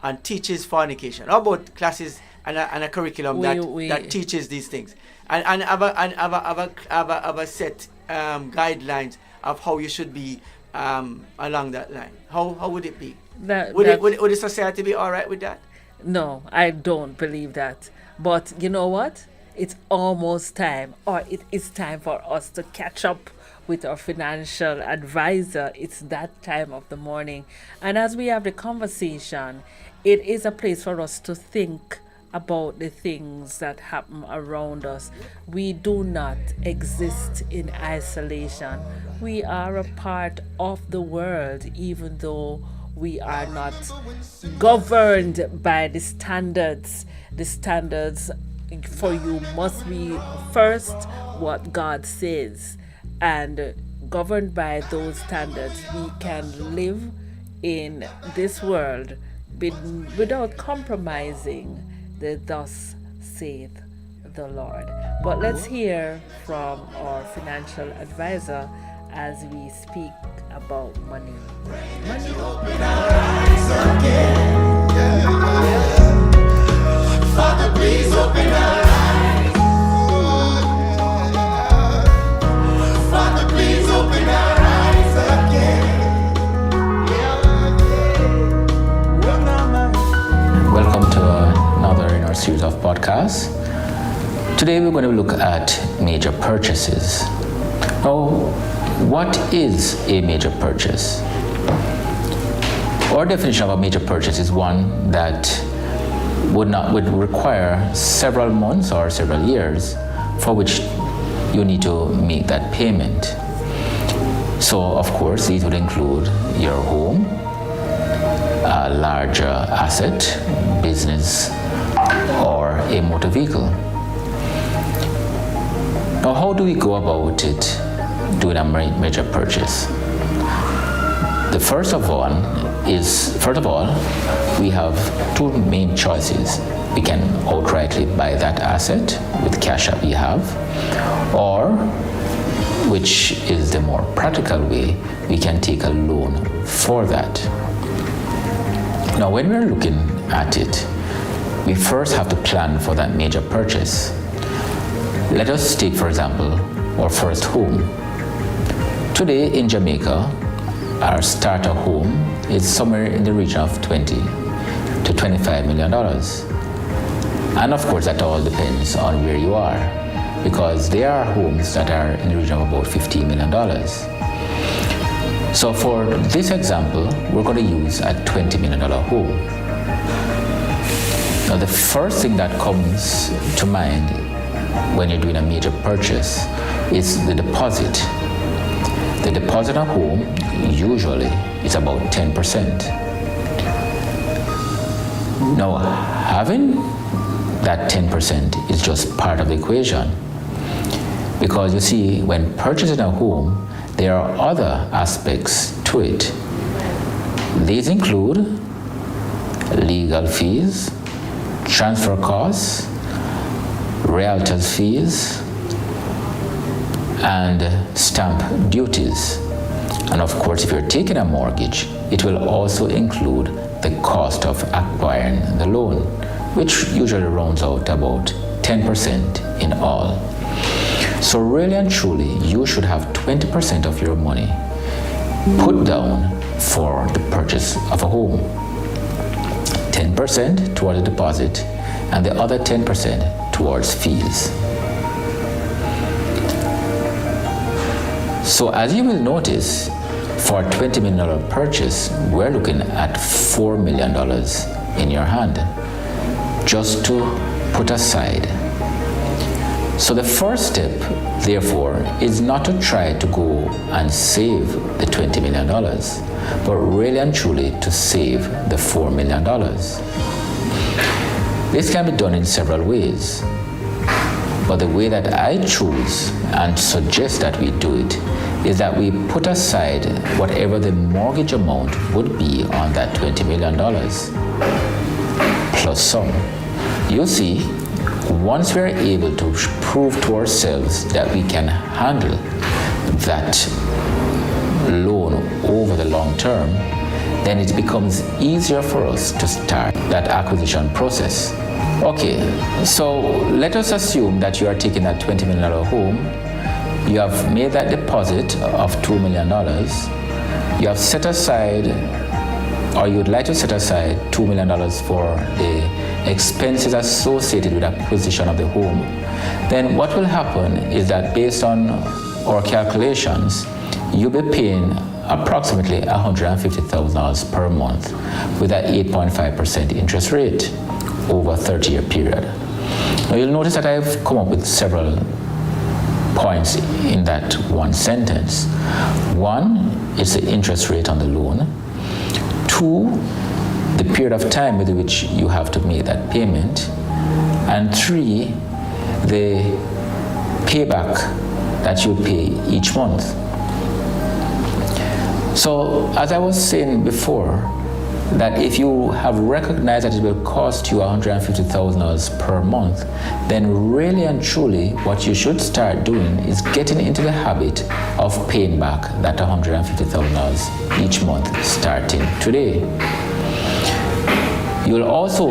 and teaches fornication? How about classes and a curriculum that teaches these things? And have a set guidelines of how you should be along that line. How would it be? Would the society be all right with that? No, I don't believe that. But you know what? It's almost time, or it is time for us to catch up with our financial advisor. It's that time of the morning. And as we have the conversation, it is a place for us to think about the things that happen around us. We do not exist in isolation. We are a part of the world, even though we are not governed by the standards. The standards for you must be first what God says, and governed by those standards, we can live in this world without compromising the thus saith the Lord. But let's hear from our financial advisor as we speak about money. Money. Father, please open our eyes. Father, please open our eyes again. Welcome to another in our series of podcasts. Today we're going to look at major purchases. Now, what is a major purchase? Our definition of a major purchase is one that would require several months or several years for which you need to make that payment. So, of course, these would include your home, a larger asset, business, or a motor vehicle. Now, how do we go about it doing a major purchase? The first of all, we have two main choices. We can outrightly buy that asset with cash that we have, or, which is the more practical way, we can take a loan for that. Now, when we're looking at it, we first have to plan for that major purchase. Let us take, for example, our first home. Today in Jamaica, our starter home is somewhere in the region of $20 to $25 million. And of course, that all depends on where you are, because there are homes that are in the region of about $15 million. So for this example, we're going to use a $20 million home. Now, the first thing that comes to mind when you're doing a major purchase is the deposit. The deposit on a home usually is about 10%. Now, having that 10% is just part of the equation, because you see, when purchasing a home, there are other aspects to it. These include legal fees, transfer costs, realtors fees, and stamp duties. And of course, if you're taking a mortgage, it will also include the cost of acquiring the loan, which usually rounds out about 10% in all. So really and truly, you should have 20% of your money put down for the purchase of a home. 10% towards the deposit, and the other 10% towards fees. So as you will notice, for a $20 million purchase, we're looking at $4 million in your hand, just to put aside. So the first step, therefore, is not to try to go and save the $20 million, but really and truly to save the $4 million. This can be done in several ways, but the way that I choose and suggest that we do it is that we put aside whatever the mortgage amount would be on that $20 million, plus some. You see, once we're able to prove to ourselves that we can handle that loan over the long term, then it becomes easier for us to start that acquisition process. Okay, so let us assume that you are taking that $20 million home. You have made that deposit of $2 million. You have set aside, or you would like to set aside $2 million for the expenses associated with acquisition of the home. Then what will happen is that based on our calculations, you'll be paying approximately $150,000 per month with an 8.5% interest rate over a 30-year period. Now you'll notice that I've come up with several points in that one sentence. One is the interest rate on the loan. Two, the period of time with which you have to make that payment. And three, the payback that you pay each month. So, as I was saying before, that if you have recognized that it will cost you $150,000 per month, then really and truly what you should start doing is getting into the habit of paying back that $150,000 each month starting today. You'll also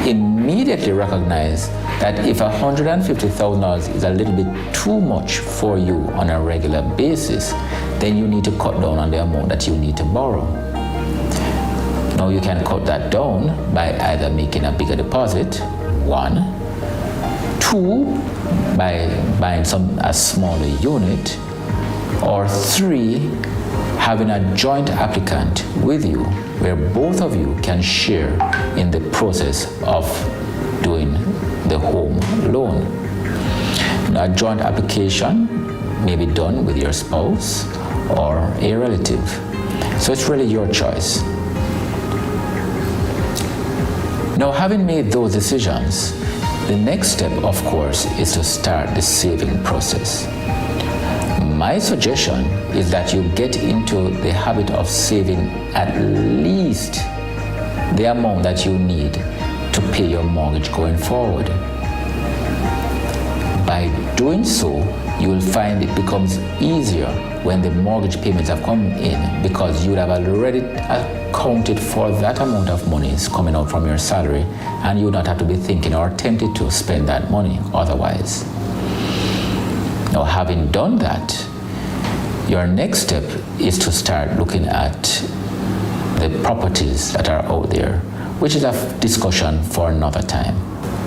immediately recognize that if $150,000 is a little bit too much for you on a regular basis, then you need to cut down on the amount that you need to borrow. Now you can cut that down by either making a bigger deposit, one, two, by buying a smaller unit, or three, having a joint applicant with you where both of you can share in the process of doing the home loan. Now, a joint application may be done with your spouse or a relative. So it's really your choice. Now, having made those decisions, the next step, of course, is to start the saving process. My suggestion is that you get into the habit of saving at least the amount that you need to pay your mortgage going forward. By doing so, you will find it becomes easier when the mortgage payments have come in, because you would have already accounted for that amount of money coming out from your salary, and you would not have to be thinking or tempted to spend that money otherwise. Now, having done that, your next step is to start looking at the properties that are out there, which is a discussion for another time.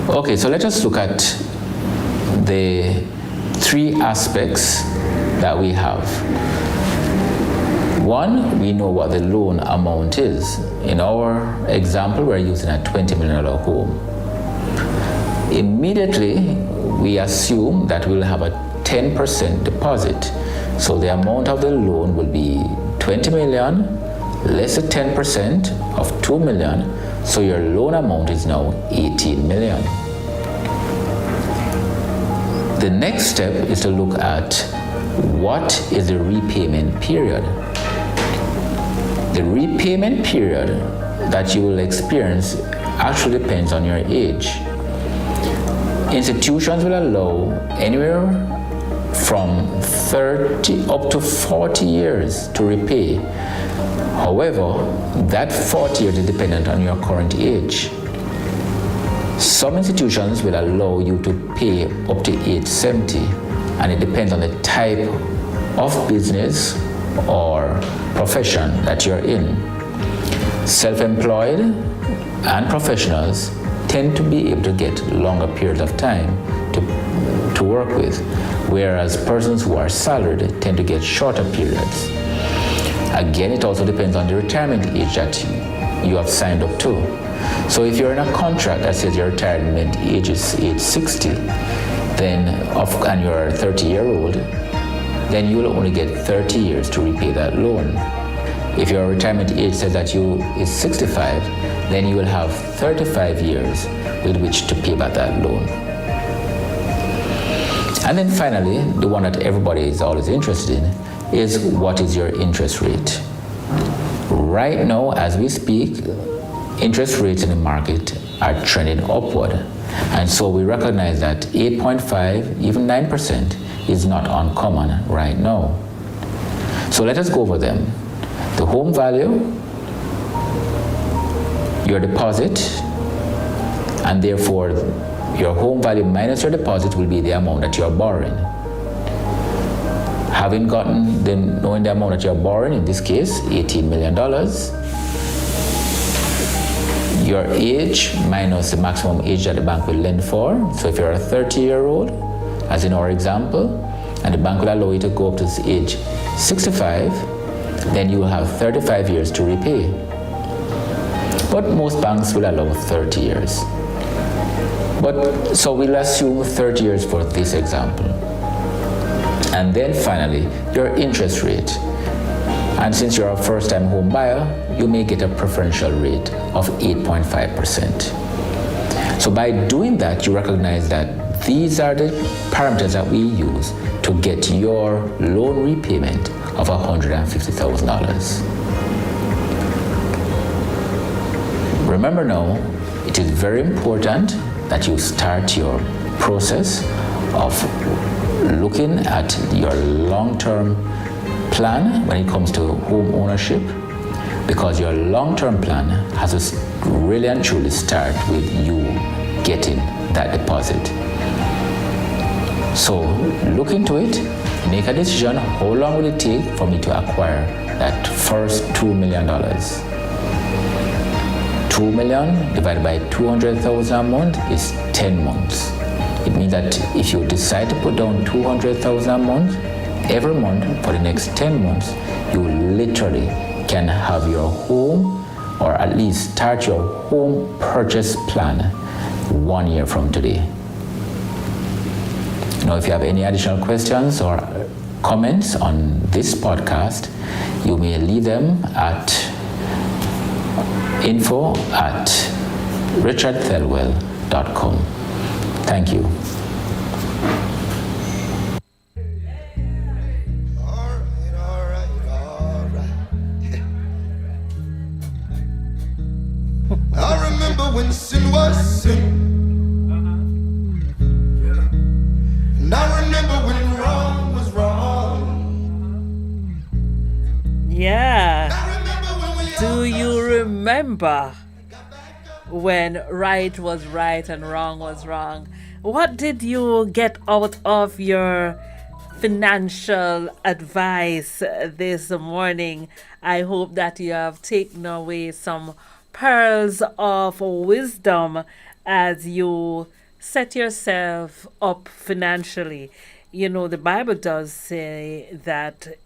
Okay, so let us look at the three aspects that we have. One, we know what the loan amount is. In our example, we're using a $20 million home. Immediately, we assume that we'll have a 10% deposit. So the amount of the loan will be 20 million less the 10% of 2 million. So your loan amount is now 18 million. The next step is to look at what is the repayment period. The repayment period that you will experience actually depends on your age. Institutions will allow anywhere from 30 up to 40 years to repay. However, that 40 years is dependent on your current age. Some institutions will allow you to pay up to age 70, and it depends on the type of business or profession that you're in. Self-employed and professionals tend to be able to get longer periods of time to work with, whereas persons who are salaried tend to get shorter periods. Again, it also depends on the retirement age that you have signed up to. So if you're in a contract that says your retirement age is age 60, and you're a 30-year-old, then you will only get 30 years to repay that loan. If your retirement age says that you is 65, then you will have 35 years with which to pay back that loan. And then finally, the one that everybody is always interested in is what is your interest rate. Right now, as we speak, interest rates in the market are trending upward. And so we recognize that 8.5, even 9% is not uncommon right now. So let us go over them. The home value, your deposit, and therefore your home value minus your deposit will be the amount that you're borrowing. Having knowing the amount that you're borrowing, in this case, $18 million, your age minus the maximum age that the bank will lend for. So if you're a 30-year-old, as in our example, and the bank will allow you to go up to age 65, then you will have 35 years to repay. But most banks will allow 30 years. But so we'll assume 30 years for this example. And then finally, your interest rate. And since you're a first-time home buyer, you may get a preferential rate of 8.5%. So by doing that, you recognize that these are the parameters that we use to get your loan repayment of $150,000. Remember now, it is very important that you start your process of looking at your long-term plan when it comes to home ownership, because your long-term plan has to really and truly start with you getting that deposit. So look into it, make a decision. How long will it take for me to acquire that first $2 million? 2 million divided by 200,000 a month is 10 months. It means that if you decide to put down 200,000 a month, every month for the next 10 months, you literally can have your home, or at least start your home purchase plan 1 year from today. Now, if you have any additional questions or comments on this podcast, you may leave them at info@richardthelwell.com. Thank you. I remember when sin was sin. And I remember when wrong was wrong. Yeah. Do you remember when right was right and wrong was wrong? What did you get out of your financial advice this morning? I hope that you have taken away some pearls of wisdom as you set yourself up financially. You know, the Bible does say that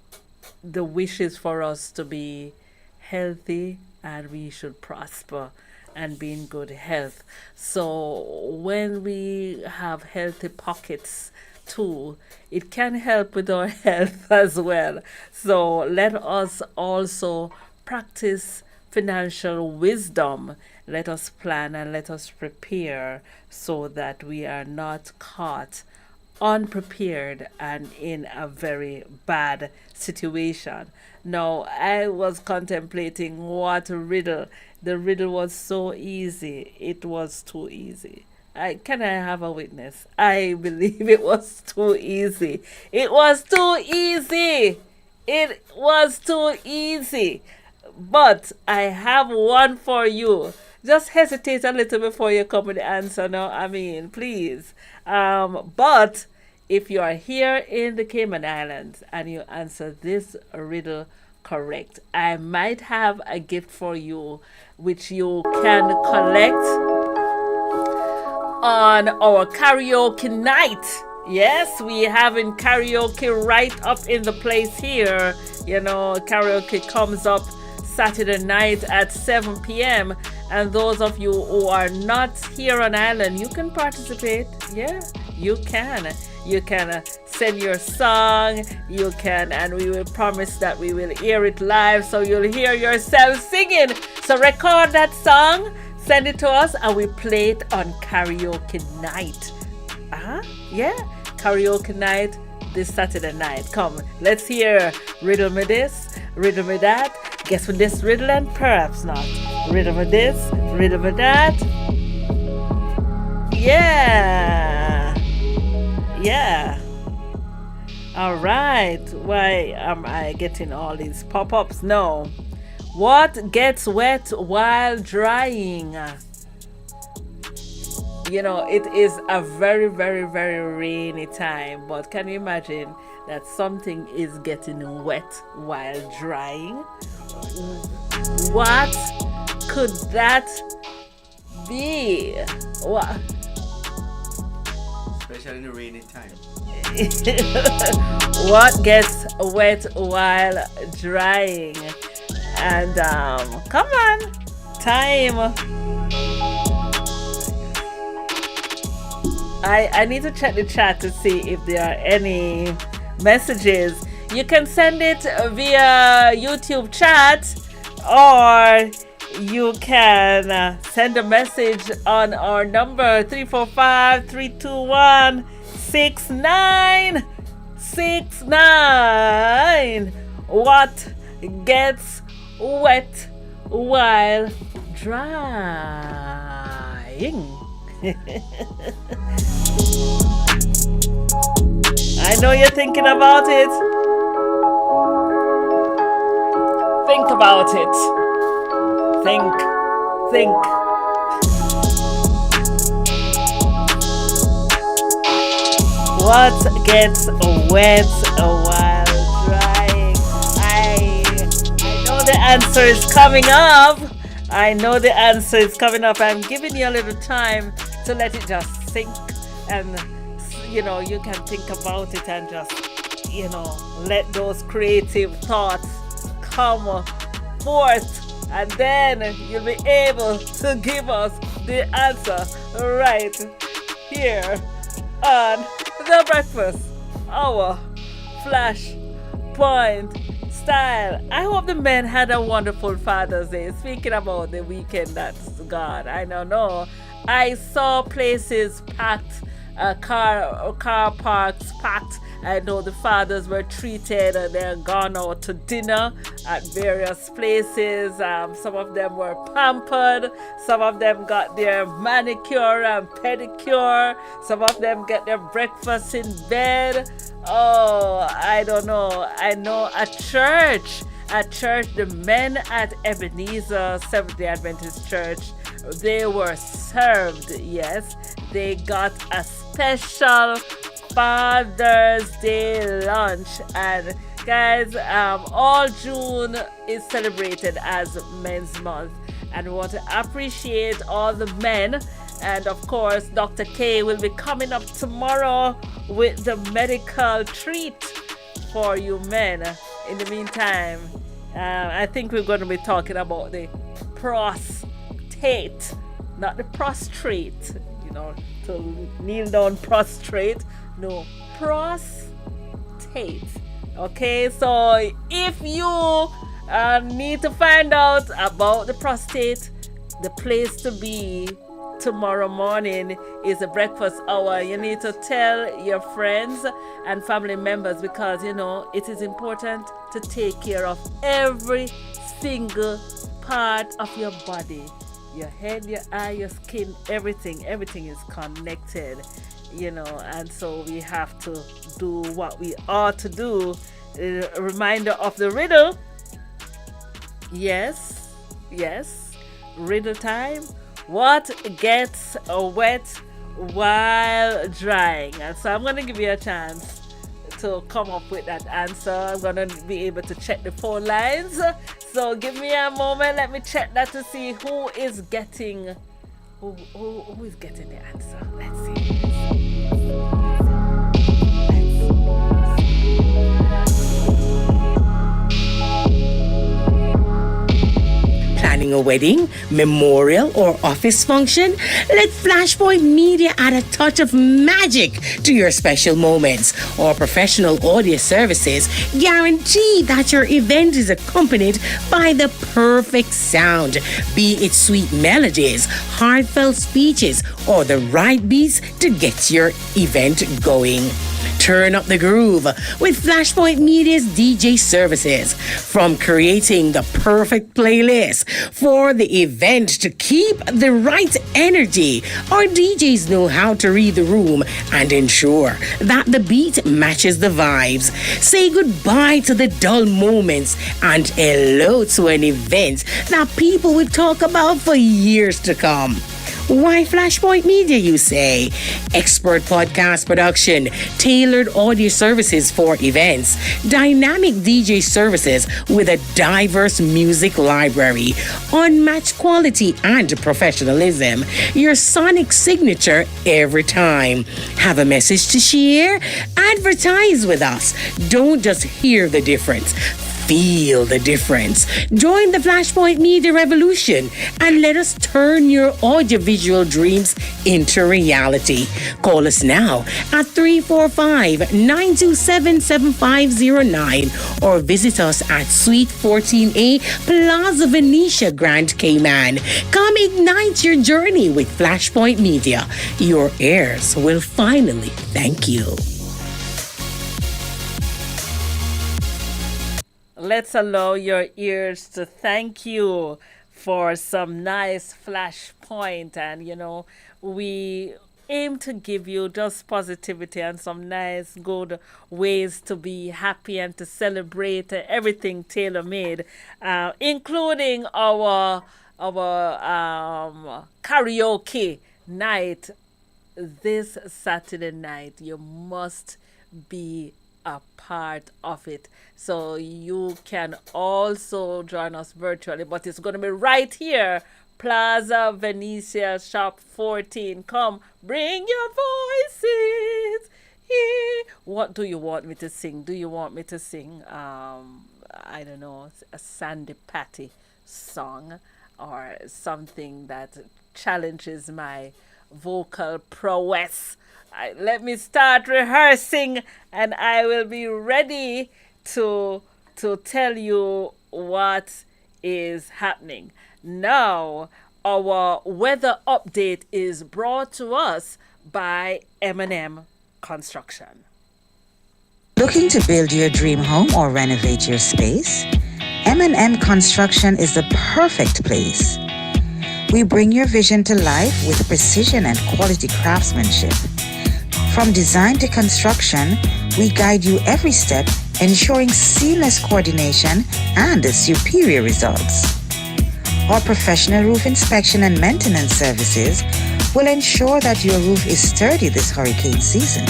the wish is for us to be healthy and we should prosper and be in good health. So when we have healthy pockets too, it can help with our health as well. So let us also practice financial wisdom. Let us plan and let us prepare so that we are not caught unprepared and in a very bad situation. Now, I was contemplating what riddle. The riddle was so easy. It was too easy. Can I have a witness? I believe it was too easy. It was too easy. It was too easy. But I have one for you. Just hesitate a little before you come with the answer now. I mean, please. But if you are here in the Cayman Islands and you answer this riddle correct, I might have a gift for you which you can collect on our karaoke night. Yes, we having karaoke right up in the place here. You know, karaoke comes up Saturday night at 7 p.m. And those of you who are not here on island, you can participate. Yeah, you can. You can send your song. You can, and we will promise that we will hear it live, so you'll hear yourself singing. So record that song, send it to us, and we play it on karaoke night. Yeah, karaoke night this Saturday night. Come, let's hear riddle me this, riddle me that. Guess with this riddle and perhaps not. Riddle me this, riddle me that. Yeah. Yeah. All right. Why am I getting all these pop-ups? No. What gets wet while drying? You know, it is a very, very, very rainy time. But can you imagine that something is getting wet while drying? What could that be? What? Especially in the rainy time. What gets wet while drying? And come on, time. I need to check the chat to see if there are any messages. You can send it via YouTube chat, or you can send a message on our number 345-321-6969. What gets wet while drying? I know you're thinking about it. Think about it. Think. What gets wet while drying? I know the answer is coming up. I'm giving you a little time to let it just sink, and you can think about it and just let those creative thoughts come forth, and then you'll be able to give us the answer right here on The Breakfast Hour Flashpoint Style. I hope the men had a wonderful Father's Day. Speaking about the weekend that's gone, I don't know. I saw places packed, car parks packed. I know the fathers were treated. They're gone out to dinner at various places. Some of them were pampered. Some of them got their manicure and pedicure. Some of them get their breakfast in bed. Oh, I don't know. I know at church, the men at Ebenezer Seventh-day Adventist Church, they were served. Yes, they got a special Father's Day lunch. And guys, all June is celebrated as Men's Month, and we want to appreciate all the men. And of course, Dr. K will be coming up tomorrow with the medical treat for you men. In the meantime, I think we're going to be talking about the prostate, not the prostrate, to kneel down prostrate. No, prostate. Okay, so if you need to find out about the prostate, the place to be tomorrow morning is a breakfast hour. You need to tell your friends and family members, because it is important to take care of every single part of your body. Your head, your eye, your skin, everything is connected, and so we have to do what we ought to do. A reminder of the riddle. Yes, riddle time. What gets wet while drying? And so I'm going to give you a chance to come up with that answer. I'm going to be able to check the phone lines. So give me a moment. Let me check that to see who is getting who is getting the answer. Let's see. Planning a wedding, memorial, or office function? Let Flashpoint Media add a touch of magic to your special moments. Our professional audio services guarantee that your event is accompanied by the perfect sound, be it sweet melodies, heartfelt speeches, or the right beats to get your event going. Turn up the groove with Flashpoint Media's DJ services. From creating the perfect playlist for the event to keep the right energy, our DJs know how to read the room and ensure that the beat matches the vibes. Say goodbye to the dull moments and hello to an event that people will talk about for years to come. Why Flashpoint Media, you say? Expert podcast production, tailored audio services for events, dynamic DJ services with a diverse music library, unmatched quality and professionalism, your sonic signature every time. Have a message to share? Advertise with us. Don't just hear the difference. Feel the difference. Join the Flashpoint Media revolution and let us turn your audiovisual dreams into reality. Call us now at 345-927-7509 or visit us at Suite 14A, Plaza Venetia, Grand Cayman. Come ignite your journey with Flashpoint Media. Your heirs will finally thank you. Let's allow your ears to thank you for some nice flashpoint. And, we aim to give you just positivity and some nice, good ways to be happy and to celebrate everything tailor-made, including our karaoke night this Saturday night. You must be a part of it. So you can also join us virtually, but it's going to be right here, Plaza Venetia, Shop 14. Come, bring your voices here. What do you want me to sing? Do you want me to sing, I don't know, a Sandy Patty song or something that challenges my vocal prowess? Let me start rehearsing and I will be ready to tell you what is happening. Now, our weather update is brought to us by M&M Construction. Looking to build your dream home or renovate your space? M&M Construction is the perfect place. We bring your vision to life with precision and quality craftsmanship. From design to construction, we guide you every step, ensuring seamless coordination and superior results. Our professional roof inspection and maintenance services will ensure that your roof is sturdy this hurricane season.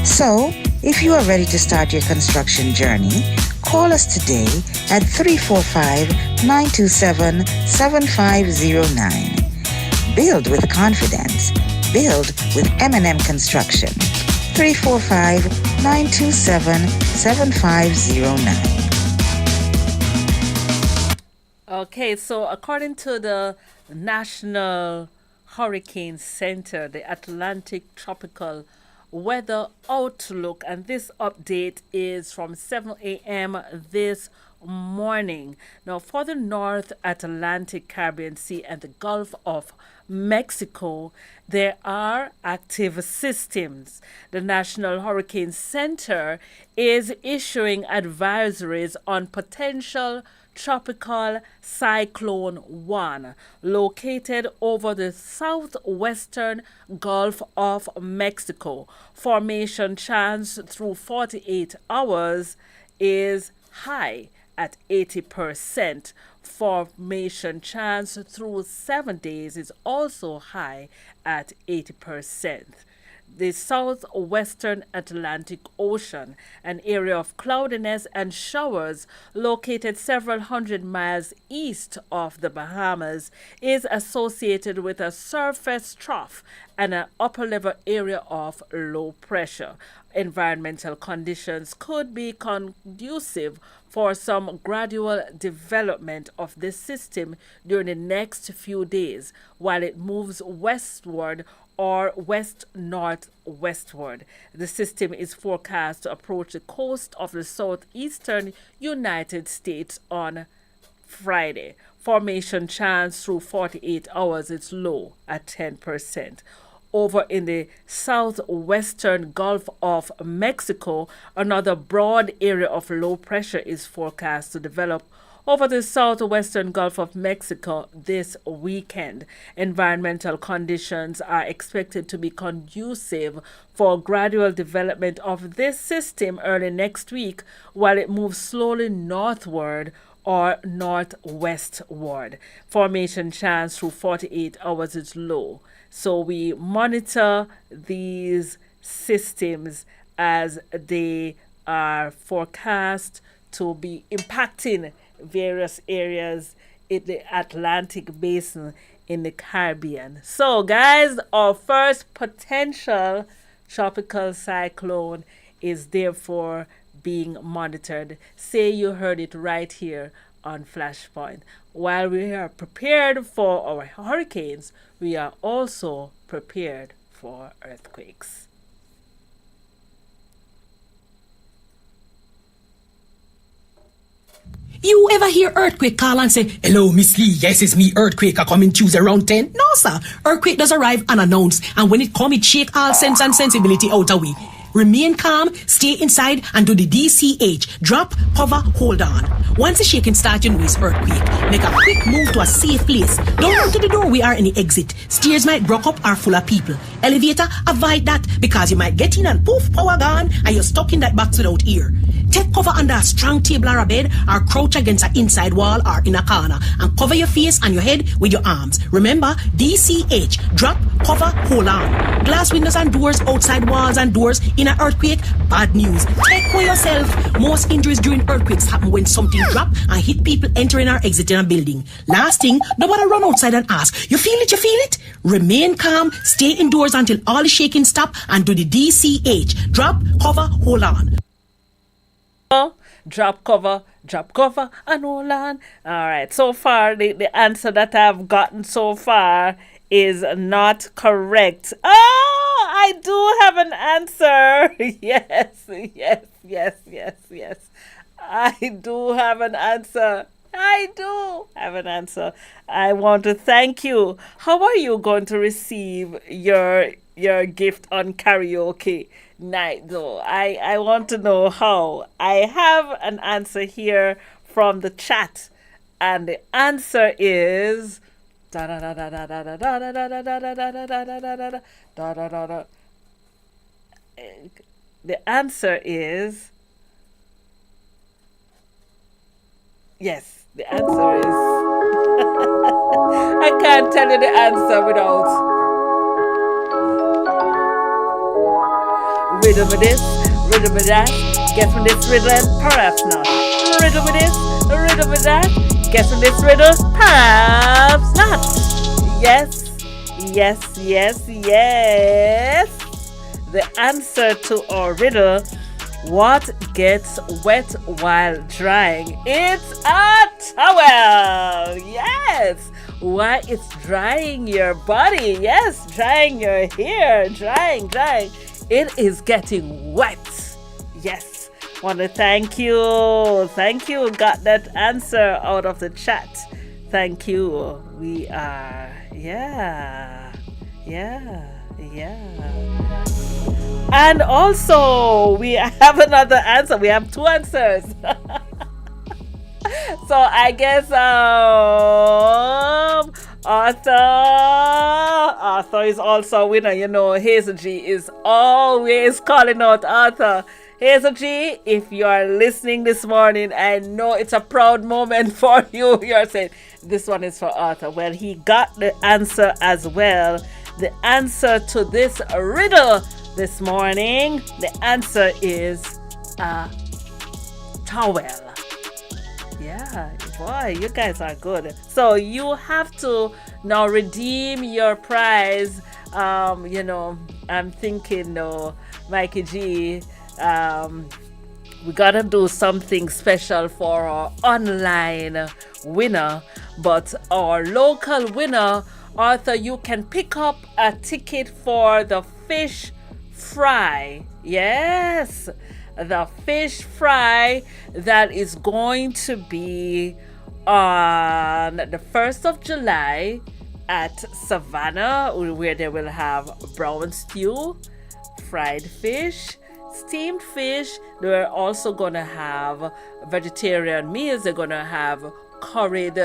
So, if you are ready to start your construction journey, call us today at 345-927-7509. Build with confidence. Build with M&M Construction. 345-927-7509. Okay, so according to the National Hurricane Center, the Atlantic Tropical Weather Outlook, and this update is from 7 a.m. this morning. Now, for the North Atlantic, Caribbean Sea, and the Gulf of Mexico, there are active systems. The National Hurricane Center is issuing advisories on potential Tropical Cyclone 1 located over the southwestern Gulf of Mexico. Formation chance through 48 hours is high at 80%. Formation chance through 7 days is also high at 80%. The southwestern Atlantic Ocean, an area of cloudiness and showers located several hundred miles east of the Bahamas, is associated with a surface trough and an upper level area of low pressure. Environmental conditions could be conducive for some gradual development of this system during the next few days while it moves westward or west-northwestward. The system is forecast to approach the coast of the southeastern United States on Friday. Formation chance through 48 hours is low at 10%. Over in the southwestern Gulf of Mexico, another broad area of low pressure is forecast to develop over the southwestern Gulf of Mexico this weekend. Environmental conditions are expected to be conducive for gradual development of this system early next week while it moves slowly northward or northwestward. Formation chance through 48 hours is low. So we monitor these systems as they are forecast to be impacting various areas in the Atlantic basin in the Caribbean. So guys, our first potential tropical cyclone is therefore being monitored. Say you heard it right here on Flashpoint. While we are prepared for our hurricanes, we are also prepared for earthquakes. You ever hear earthquake call and say, "Hello, Miss Lee, yes, it's me, earthquake, I coming Tuesday around 10? No, sir. Earthquake does arrive unannounced, and when it come, it shake all sense and sensibility out of we. Remain calm, stay inside, and do the DCH. Drop, cover, hold on. Once the shaking starts, you know it's earthquake. Make a quick move to a safe place. Don't run to the door, we are in the exit. Stairs might broke up or full of people. Elevator, avoid that, because you might get in and poof, power gone, and you're stuck in that box without ear. Take cover under a strong table or a bed, or crouch against an inside wall or in a corner, and cover your face and your head with your arms. Remember, DCH. Drop, cover, hold on. Glass windows and doors, outside walls and doors. In an earthquake, bad news. Take care of yourself. Most injuries during earthquakes happen when something drop and hit people entering or exiting a building. Last thing, nobody run outside and ask, you feel it, you feel it? Remain calm, stay indoors until all the shaking stop, and do the DCH. Drop, cover, hold on. Drop, cover, and hold on. All right. So far, the answer that I've gotten so far is not correct. Oh, I do have an answer. Yes. I do have an answer. I want to thank you. How are you going to receive your gift on karaoke night though? I want to know how. I have an answer here from the chat, and the answer is the answer is yes. The answer is I can't tell you the answer without rhythm of this, rhythm of that. Get from this rhythm, perhaps not. Rhythm of this, rhythm of that. Get from this rhythm, perhaps not. Yes. The answer to our riddle: what gets wet while drying? It's a towel. Yes. Why? It's drying your body. Yes, drying your hair. Drying. It is getting wet. Yes. Want to thank you. Got that answer out of the chat. Thank you. We are. Yeah. And also, we have another answer. We have two answers. So I guess Arthur is also a winner. You know, Hazel G is always calling out Arthur. Hazel G, if you are listening this morning, I know it's a proud moment for you. You're saying, this one is for Arthur. Well, he got the answer as well. The answer to this riddle this morning, the answer is a towel. Yeah, boy, you guys are good. So you have to now redeem your prize. I'm thinking, Mikey G, we gotta do something special for our online winner, but our local winner, Arthur, you can pick up a ticket for the fish fry. Yes, the fish fry that is going to be on the 1st of July at Savannah, where they will have brown stew, fried fish, steamed fish. They're also going to have vegetarian meals. They're going to have curried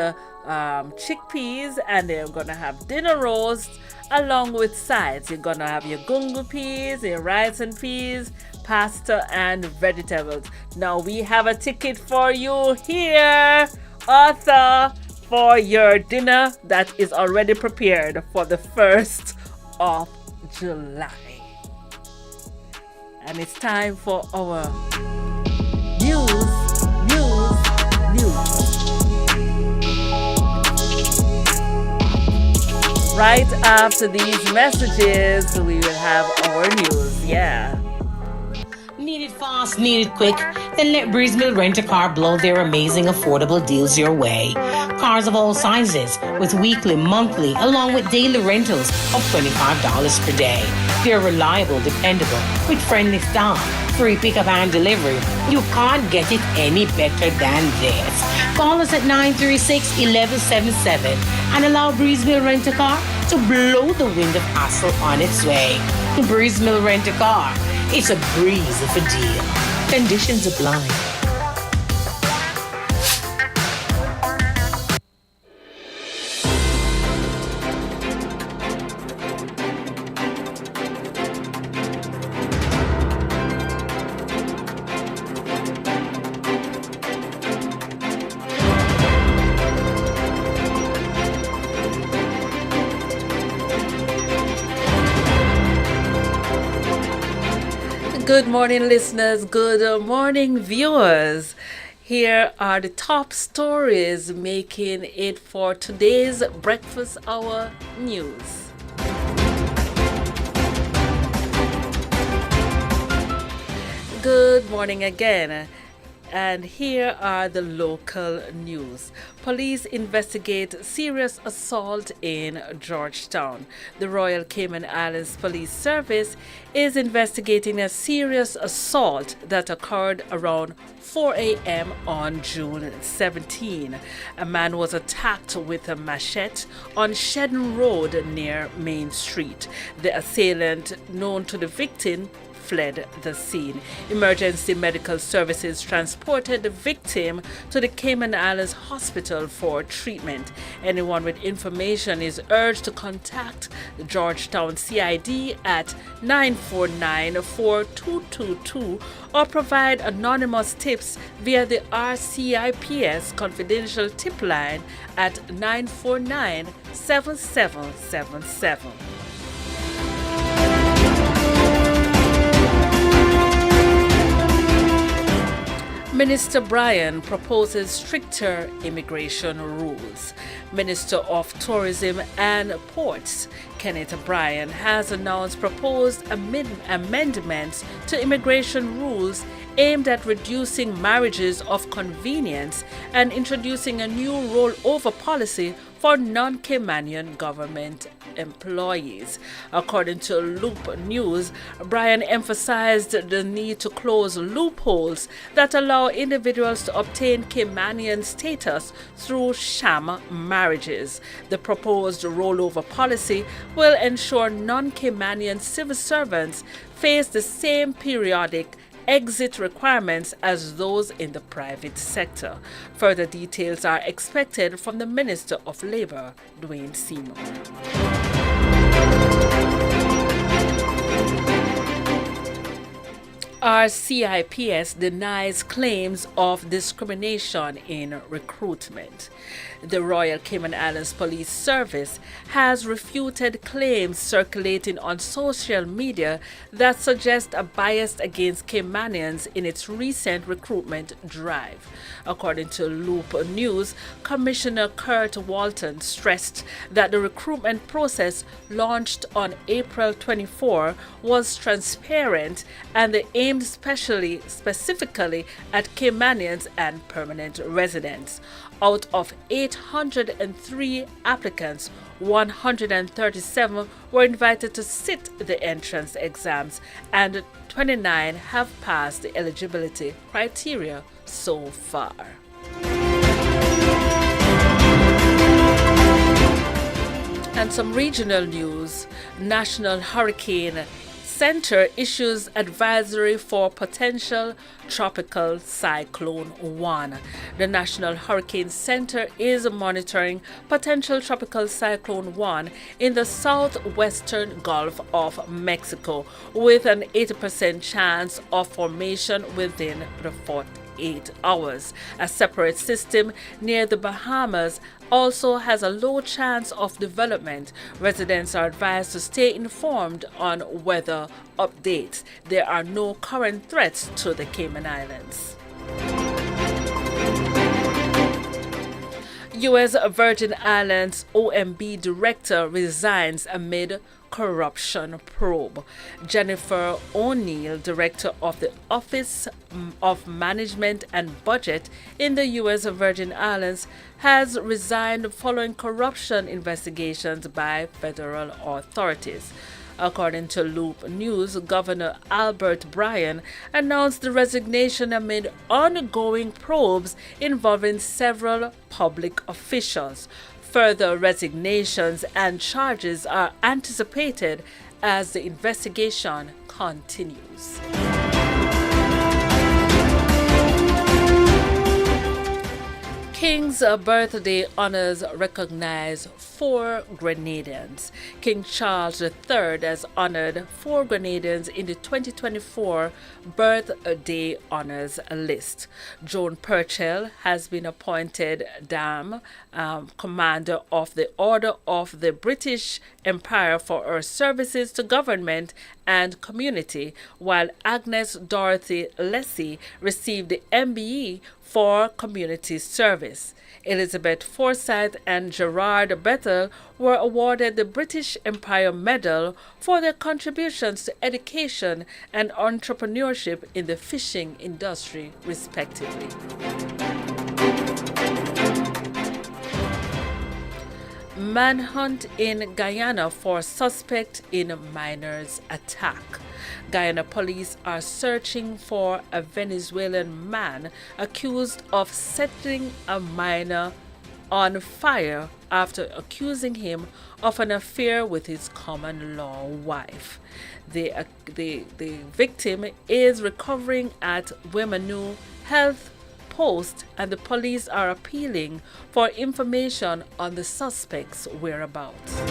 chickpeas, and they're going to have dinner roast along with sides. You're going to have your gungu peas, your rice and peas, pasta, and vegetables. Now we have a ticket for you here. author for your dinner that is already prepared for the 1st of July. And it's time for our news. Right after these messages, we will have our news. Yeah. Need it fast, need it quick? Then let Breezemill Rent a Car blow their amazing affordable deals your way. Cars of all sizes with weekly, monthly, along with daily rentals of $25 per day. They're reliable, dependable, with friendly staff, free pickup and delivery. You can't get it any better than this. Call us at 936-1177 and allow Breezemill Rent a Car to blow the wind of hassle on its way. Breezemill Rent a Car. It's a breeze of a deal. Conditions apply. Good morning, listeners. Good morning, viewers. Here are the top stories making it for today's breakfast hour news. Good morning again. And here are the local news. Police investigate serious assault in Georgetown. The Royal Cayman Islands Police Service is investigating a serious assault that occurred around 4 a.m. on June 17. A man was attacked with a machete on Shedden Road near Main Street. The assailant, known to the victim, fled the scene. Emergency medical services transported the victim to the Cayman Islands Hospital for treatment. Anyone with information is urged to contact the Georgetown CID at 949-4222 or provide anonymous tips via the RCIPS confidential tip line at 949-7777. Minister Bryan proposes stricter immigration rules. Minister of Tourism and Ports, Kenneth Bryan, has announced proposed amendments to immigration rules aimed at reducing marriages of convenience and introducing a new rollover policy for non-Caymanian government employees. According to Loop News, Bryan emphasized the need to close loopholes that allow individuals to obtain Caymanian status through sham marriages. The proposed rollover policy will ensure non-Caymanian civil servants face the same periodic exit requirements as those in the private sector. Further details are expected from the Minister of Labour, Dwayne Seymour. RCIPS denies claims of discrimination in recruitment. The Royal Cayman Islands Police Service has refuted claims circulating on social media that suggest a bias against Caymanians in its recent recruitment drive. According to Loop News, Commissioner Kurt Walton stressed that the recruitment process launched on April 24 was transparent and they aimed specifically at Caymanians and permanent residents. Out of 803 applicants, 137 were invited to sit the entrance exams, and 29 have passed the eligibility criteria so far. And some regional news. National Hurricane Center issues advisory for potential tropical cyclone Juan. The National Hurricane Center is monitoring potential tropical cyclone Juan in the southwestern Gulf of Mexico with an 80% chance of formation within the 48 hours. A separate system near the Bahamas also has a low chance of development. Residents are advised to stay informed on weather updates. There are no current threats to the Cayman Islands. U.S. Virgin Islands OMB director resigns amid corruption probe. Jennifer O'Neill, director of the Office of Management and Budget in the U.S. Virgin Islands, has resigned following corruption investigations by federal authorities. According to Loop News, Governor Albert Bryan announced the resignation amid ongoing probes involving several public officials. Further resignations and charges are anticipated as the investigation continues. King's birthday honors recognize 4 Grenadians. King Charles III has honored 4 Grenadians in the 2024 birthday honors list. Joan Purcell has been appointed Dame Commander of the Order of the British Empire for her services to government and community, while Agnes Dorothy Leslie received the MBE for community service. Elizabeth Forsyth and Gerard Bethel were awarded the British Empire Medal for their contributions to education and entrepreneurship in the fishing industry, respectively. Manhunt in Guyana for suspect in miners' attack. Guyana police are searching for a Venezuelan man accused of setting a miner on fire after accusing him of an affair with his common-law wife. The victim is recovering at Wemanu Health Post, and the police are appealing for information on the suspect's whereabouts.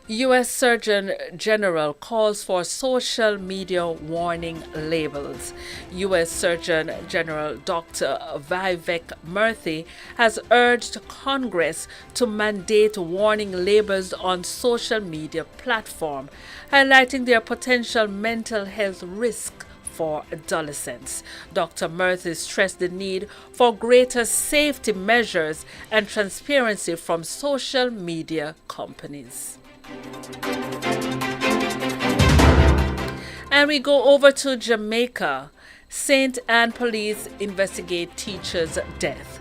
U.S. Surgeon General calls for social media warning labels. U.S. Surgeon General Dr. Vivek Murthy has urged Congress to mandate warning labels on social media platforms, highlighting their potential mental health risk for adolescents. Dr. Murthy stressed the need for greater safety measures and transparency from social media companies. And we go over to Jamaica. St. Anne police investigate teacher's death.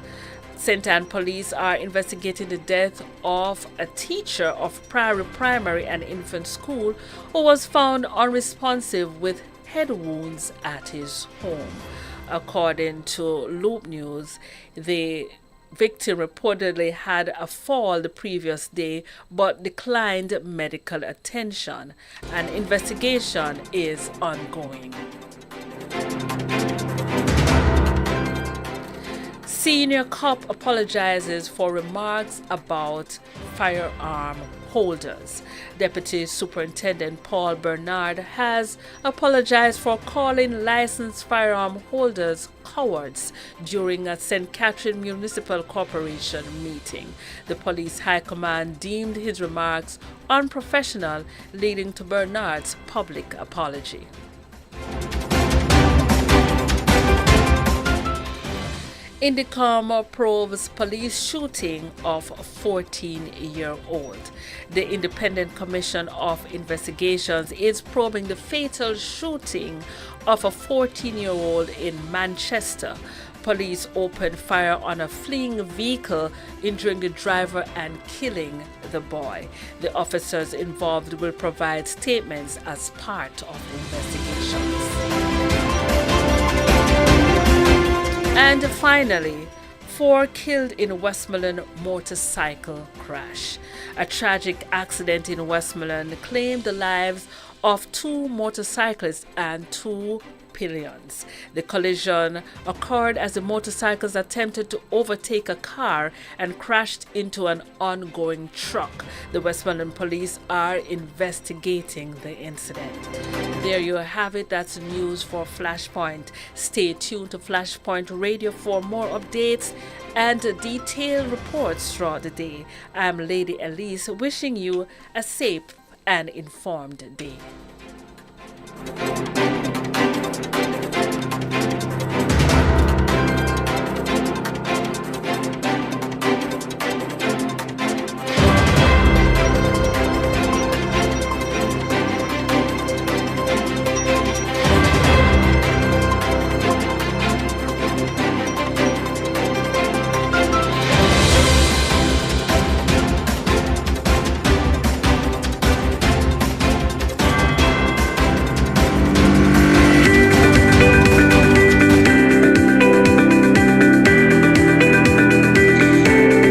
St. Anne police are investigating the death of a teacher of Prairie Primary and Infant School who was found unresponsive with head wounds at his home. According to Loop News, the victim reportedly had a fall the previous day but declined medical attention. An investigation is ongoing. Senior cop apologizes for remarks about firearm holders. Deputy Superintendent Paul Bernard has apologized for calling licensed firearm holders cowards during a St. Catherine Municipal Corporation meeting. The police high command deemed his remarks unprofessional, leading to Bernard's public apology. Indicom probes police shooting of a 14-year-old. The Independent Commission of Investigations is probing the fatal shooting of a 14-year-old in Manchester. Police opened fire on a fleeing vehicle, injuring the driver and killing the boy. The officers involved will provide statements as part of the investigations. And finally, 4 killed in Westmoreland motorcycle crash. A tragic accident in Westmoreland claimed the lives of 2 motorcyclists and 2 pillions. The collision occurred as the motorcycles attempted to overtake a car and crashed into an ongoing truck. The Westmoreland police are investigating the incident. There you have it. That's news for Flashpoint. Stay tuned to Flashpoint Radio for more updates and detailed reports throughout the day. I'm Lady Elise, wishing you a safe and informed day.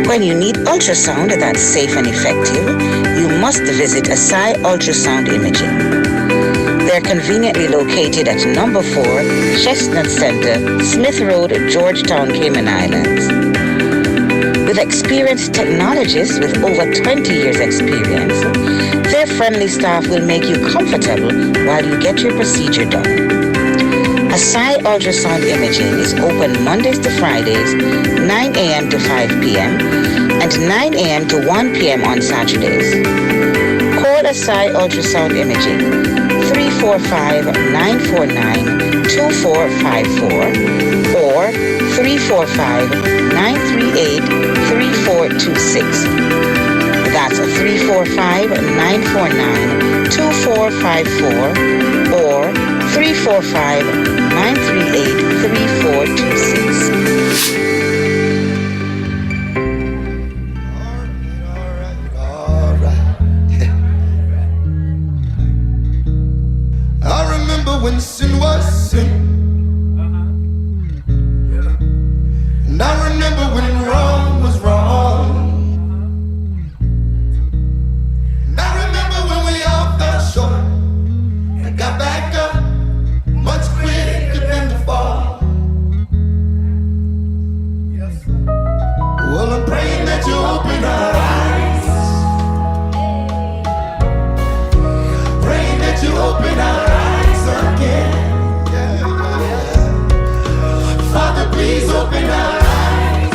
When you need ultrasound that's safe and effective, you must visit Asai Ultrasound Imaging. They're conveniently located at number 4 Chestnut Center, Smith Road, Georgetown, Cayman Islands. With experienced technologists with over 20 years experience, their friendly staff will make you comfortable while you get your procedure done. Asai Ultrasound Imaging is open Mondays to Fridays, 9 a.m. to 5 p.m. and 9 a.m. to 1 p.m. on Saturdays. Call Asai Ultrasound Imaging 345-949-2454 or 345-938-3426. That's 345-949-2454 or 345-938-3426. When sin was sin, and I remember when wrong was wrong, and I remember when we all fell short and got back up much quicker than before. Well, I'm praying that you open our eyes, praying that you open our eyes again. Father, please open our eyes.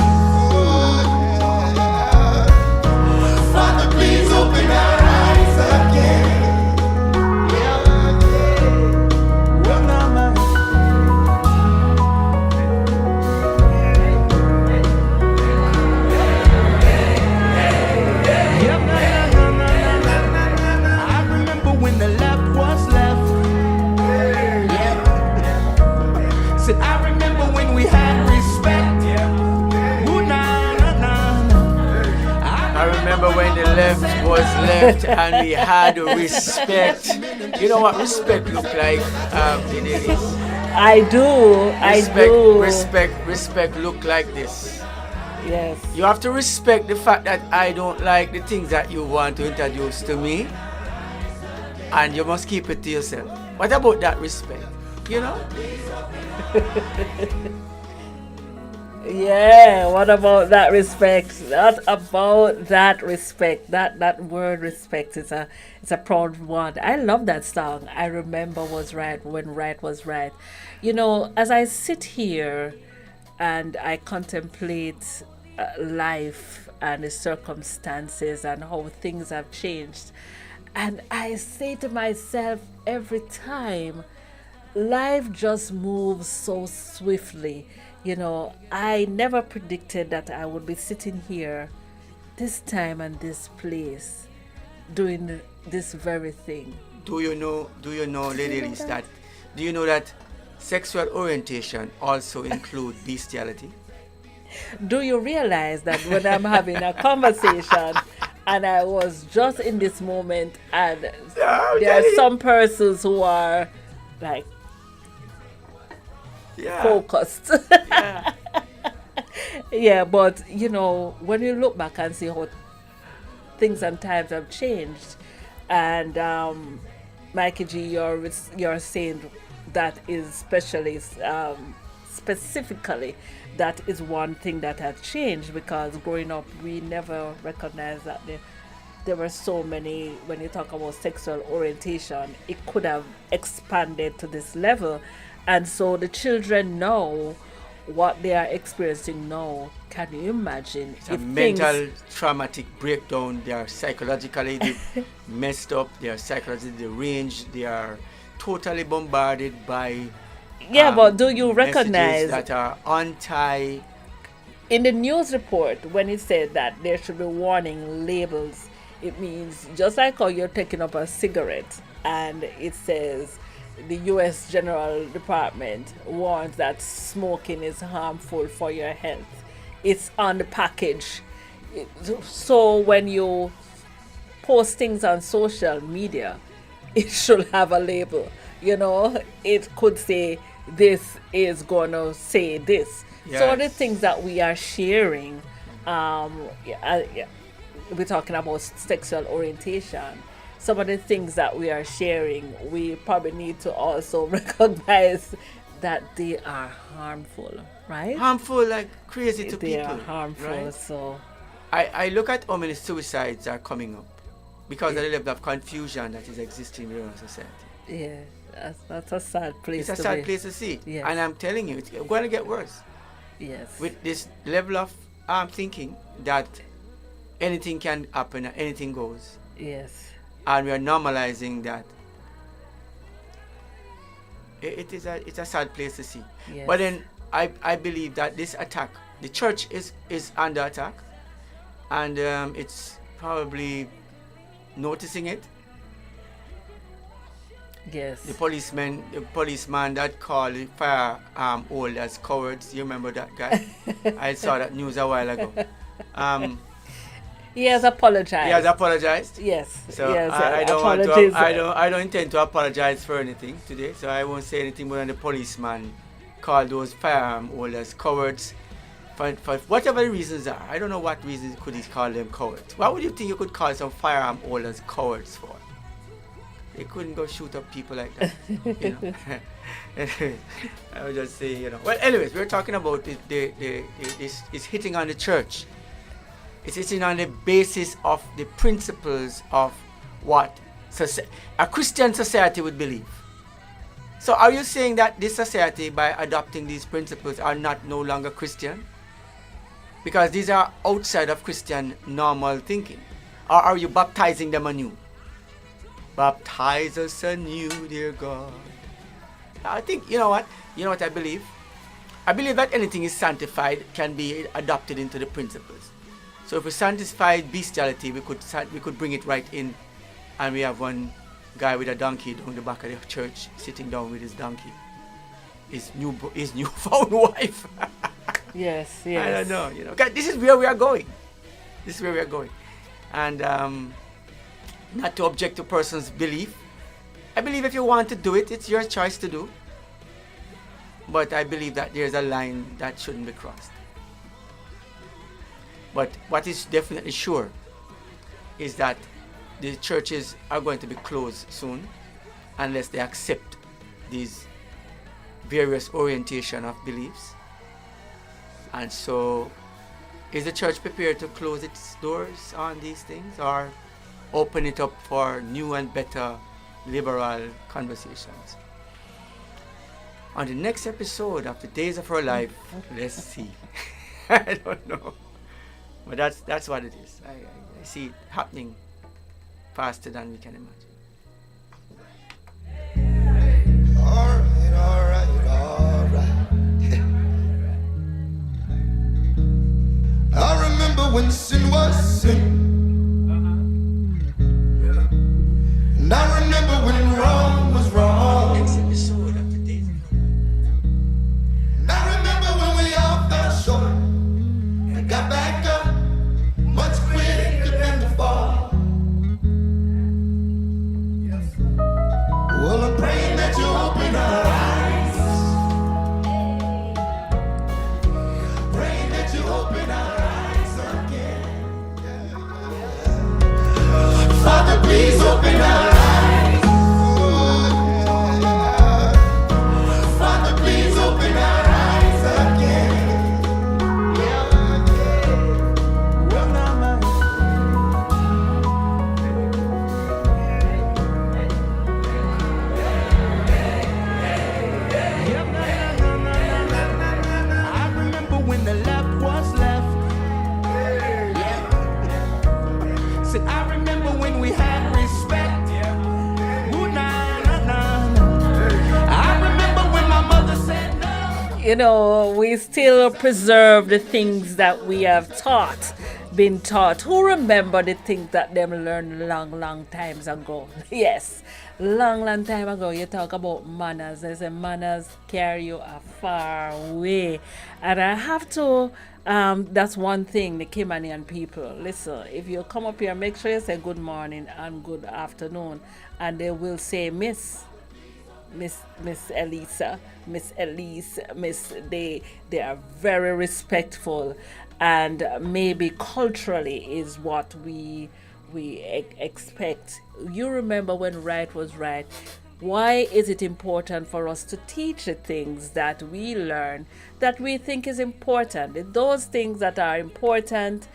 Father, please open our eyes again. I remember when the left was left. Said I remember when we had respect. Ooh, nah, nah, nah, nah. I remember when the left was left and we had respect. You know what respect look like? It is. I do. Respect look like this. Yes. You have to respect the fact that I don't like the things that you want to introduce to me, and you must keep it to yourself. What about that respect? You know? Yeah, what about that respect? What about that respect? That word respect is a proud one. I love that song. I remember was right when right was right. You know, as I sit here and I contemplate life and the circumstances and how things have changed, and I say to myself every time, life just moves so swiftly. You know, I never predicted that I would be sitting here this time and this place doing this very thing. Do you know, Lady Elise, do you know that sexual orientation also includes bestiality? Do you realize that when I'm having a conversation and I was just in this moment and there are some persons who are like focused. Yeah, but you know, when you look back and see how things and times have changed, and Mikey G, you're saying that is specifically, that is one thing that has changed, because growing up we never recognized that there were so many. When you talk about sexual orientation, it could have expanded to this level, and so the children know what they are experiencing now. Can you imagine it's a mental traumatic breakdown? They are psychologically messed up, they are psychologically deranged, they are totally bombarded by but do you recognize that are anti? In the news report, when it said that there should be warning labels, it means just like how you're taking up a cigarette and it says the U.S. General Department warns that smoking is harmful for your health. It's on the package. So when you post things on social media, it should have a label. You know, it could say this is going to say this. Yes. So the things that we are sharing, we're talking about sexual orientation. Some of the things that we are sharing, we probably need to also recognize that they are harmful, right? Harmful like crazy to they people. They are harmful, right? so... I look at how many suicides are coming up because of the level of confusion that is existing in our society. Yeah, that's a sad place It's a sad place to see. Yes. And I'm telling you, it's going to get worse. Yes. With this level of thinking that anything can happen, anything goes. Yes. And we are normalizing that. It's a sad place to see. Yes. But then I believe that this attack, the church is under attack, and it's probably noticing it. Yes. The policeman that called the firearm holders cowards. You remember that guy? I saw that news a while ago. He has apologized. He has apologized. Yes. So yes, I don't intend to apologize for anything today. So I won't say anything more than the policeman called those firearm holders cowards for whatever the reasons are. I don't know what reasons could he call them cowards. What would you think you could call some firearm holders cowards for? They couldn't go shoot up people like that. You know. I would just say, you know. Well, anyways, we're talking about it's hitting on the church. It's hitting on the basis of the principles of what a Christian society would believe. So are you saying that this society, by adopting these principles, are no longer Christian? Because these are outside of Christian normal thinking. Or are you baptizing them anew? Baptize us anew, dear God. I think, you know what I believe? I believe that anything is sanctified can be adopted into the principles. So if we sanctify bestiality, we could bring it right in, and we have one guy with a donkey down the back of the church, sitting down with his donkey, his newfound wife. Yes. I don't know, you know. This is where we are going. And not to object to a person's belief. I believe if you want to do it, it's your choice to do. But I believe that there's a line that shouldn't be crossed. But what is definitely sure is that the churches are going to be closed soon unless they accept these various orientation of beliefs. And so, is the church prepared to close its doors on these things or open it up for new and better liberal conversations? On the next episode of the Days of Our Life, let's see. I don't know. But that's what it is. I see it happening faster than we can imagine. All right. I remember when sin was sin. And I remember when wrong was wrong. And I remember when we all fell short and got back up much quicker than before. Well, I'm praying that you open our eyes. Praying that you open our eyes again. Father, please open our eyes. we still preserve the things that we have been taught. Who remember the things that them learned long times ago? Yes, long time ago. You talk about manners. They say manners carry you a far way. And I have to, that's one thing, the Caymanian people. Listen, if you come up here, make sure you say good morning and good afternoon. And they will say Miss Elisa, Miss Elise, they are very respectful, and maybe culturally is what we expect. You remember when right was right. Why is it important for us to teach the things that we learn that we think is important? Those things that are important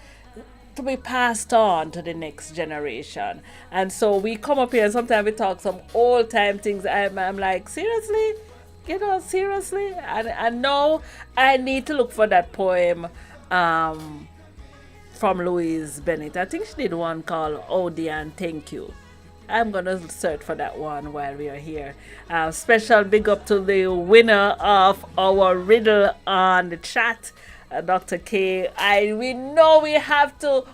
to be passed on to the next generation. And so we come up here and sometimes we talk some old time things. I'm like, seriously? Seriously? And now I need to look for that poem from Louise Bennett. I think she did one called Odi and Thank You. I'm going to search for that one while we are here. Special big up to the winner of our riddle on the chat, Dr. K. We know we have to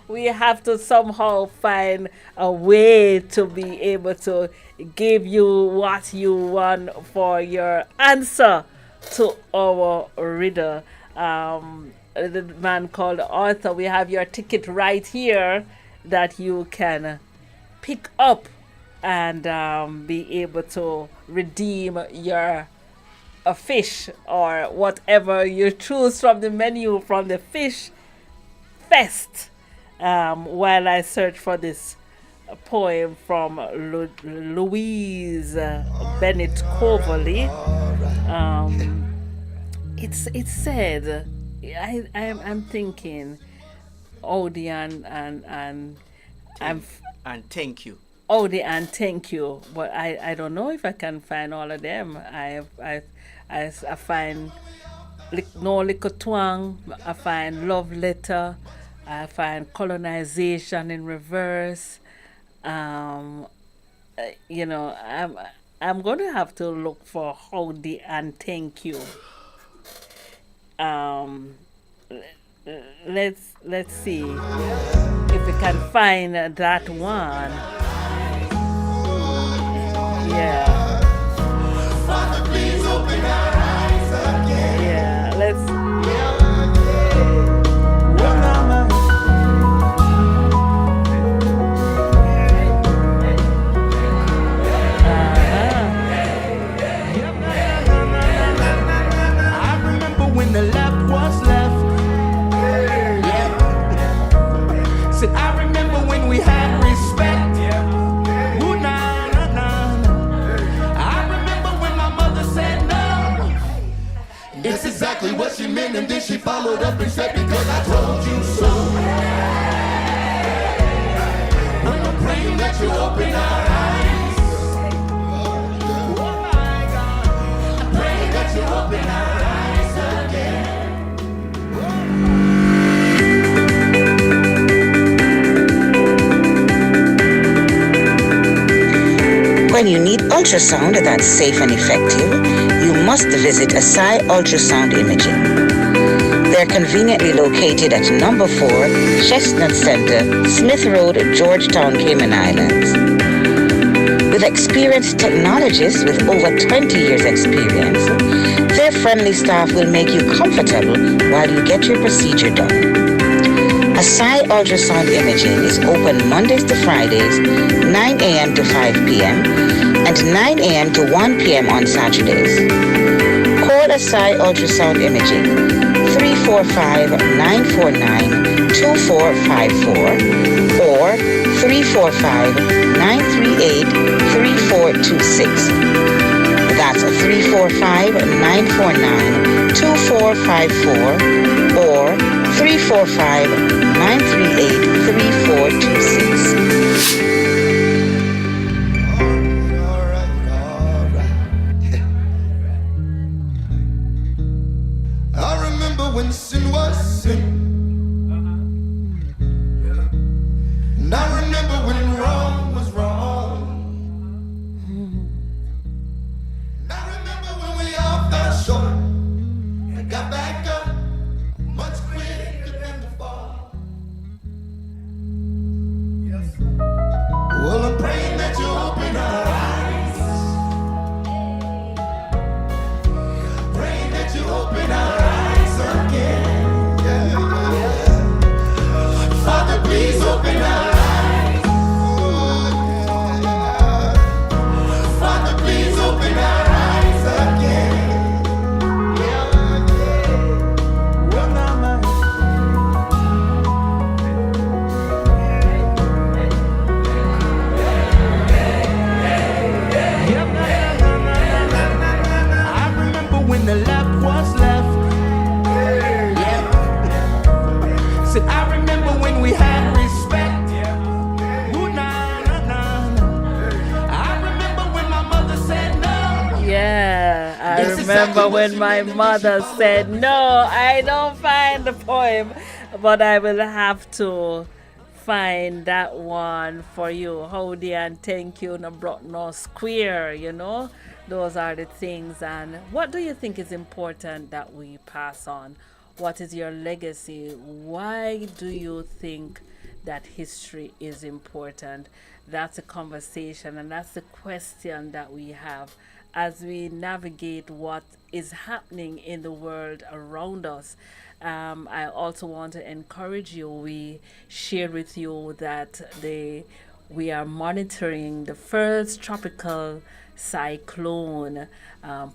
somehow find a way to be able to give you what you want for your answer to our riddle. The man called Arthur, we have your ticket right here that you can pick up and be able to redeem your a fish or whatever you choose from the menu from the Fish Fest, while I search for this poem from Louise Bennett Coverley. It said, I'm thinking Odi and thank you. Odi and thank you, but I don't know if I can find all of them. I find No Little Twang, I find Love Letter, I find Colonization in Reverse. I'm going to have to look for Howdy and Thank You. Let's see if we can find that one. Yeah. Father, please open our eyes again. Yeah, let's. I remember when the left was left. Yeah. Said I remember when we had respect. That's exactly what she meant, and then she followed up and said, because I told you so. When I'm praying that you open our eyes. Oh my God. I'm praying that you open our eyes again. When you need ultrasound that's safe and effective, you must visit Asai Ultrasound Imaging. They're conveniently located at number 4 Chestnut Center, Smith Road, Georgetown, Cayman Islands. With experienced technologists with over 20 years experience, their friendly staff will make you comfortable while you get your procedure done. Asai Ultrasound Imaging is open Mondays to Fridays, 9 a.m. to 5 p.m. and 9 a.m. to 1 p.m. on Saturdays. Call Asai Ultrasound Imaging 345-949-2454 or 345-938-3426. That's 345-949-2454 or 345-938-3426. When sin was sin, and I remember when wrong was wrong, and I remember when we all fell short, open our eyes. Father, please open our eyes again. I remember when the left was left. Yeah. Said I remember when we had respect. Ooh, nah, nah, nah, nah. I remember when my mother said no. Yeah, I That's remember exactly what when she my meant, and mother she said, "No, I don't find the poem, but I will have to find that one for you." Howdy and thank you, no brought no square, you know. Those are the things. And what do you think is important that we pass on? What is your legacy? Why do you think that history is important? That's a conversation, and that's the question that we have as we navigate what is happening in the world around us. I also want to encourage you. We shared with you that we are monitoring the first tropical cyclone,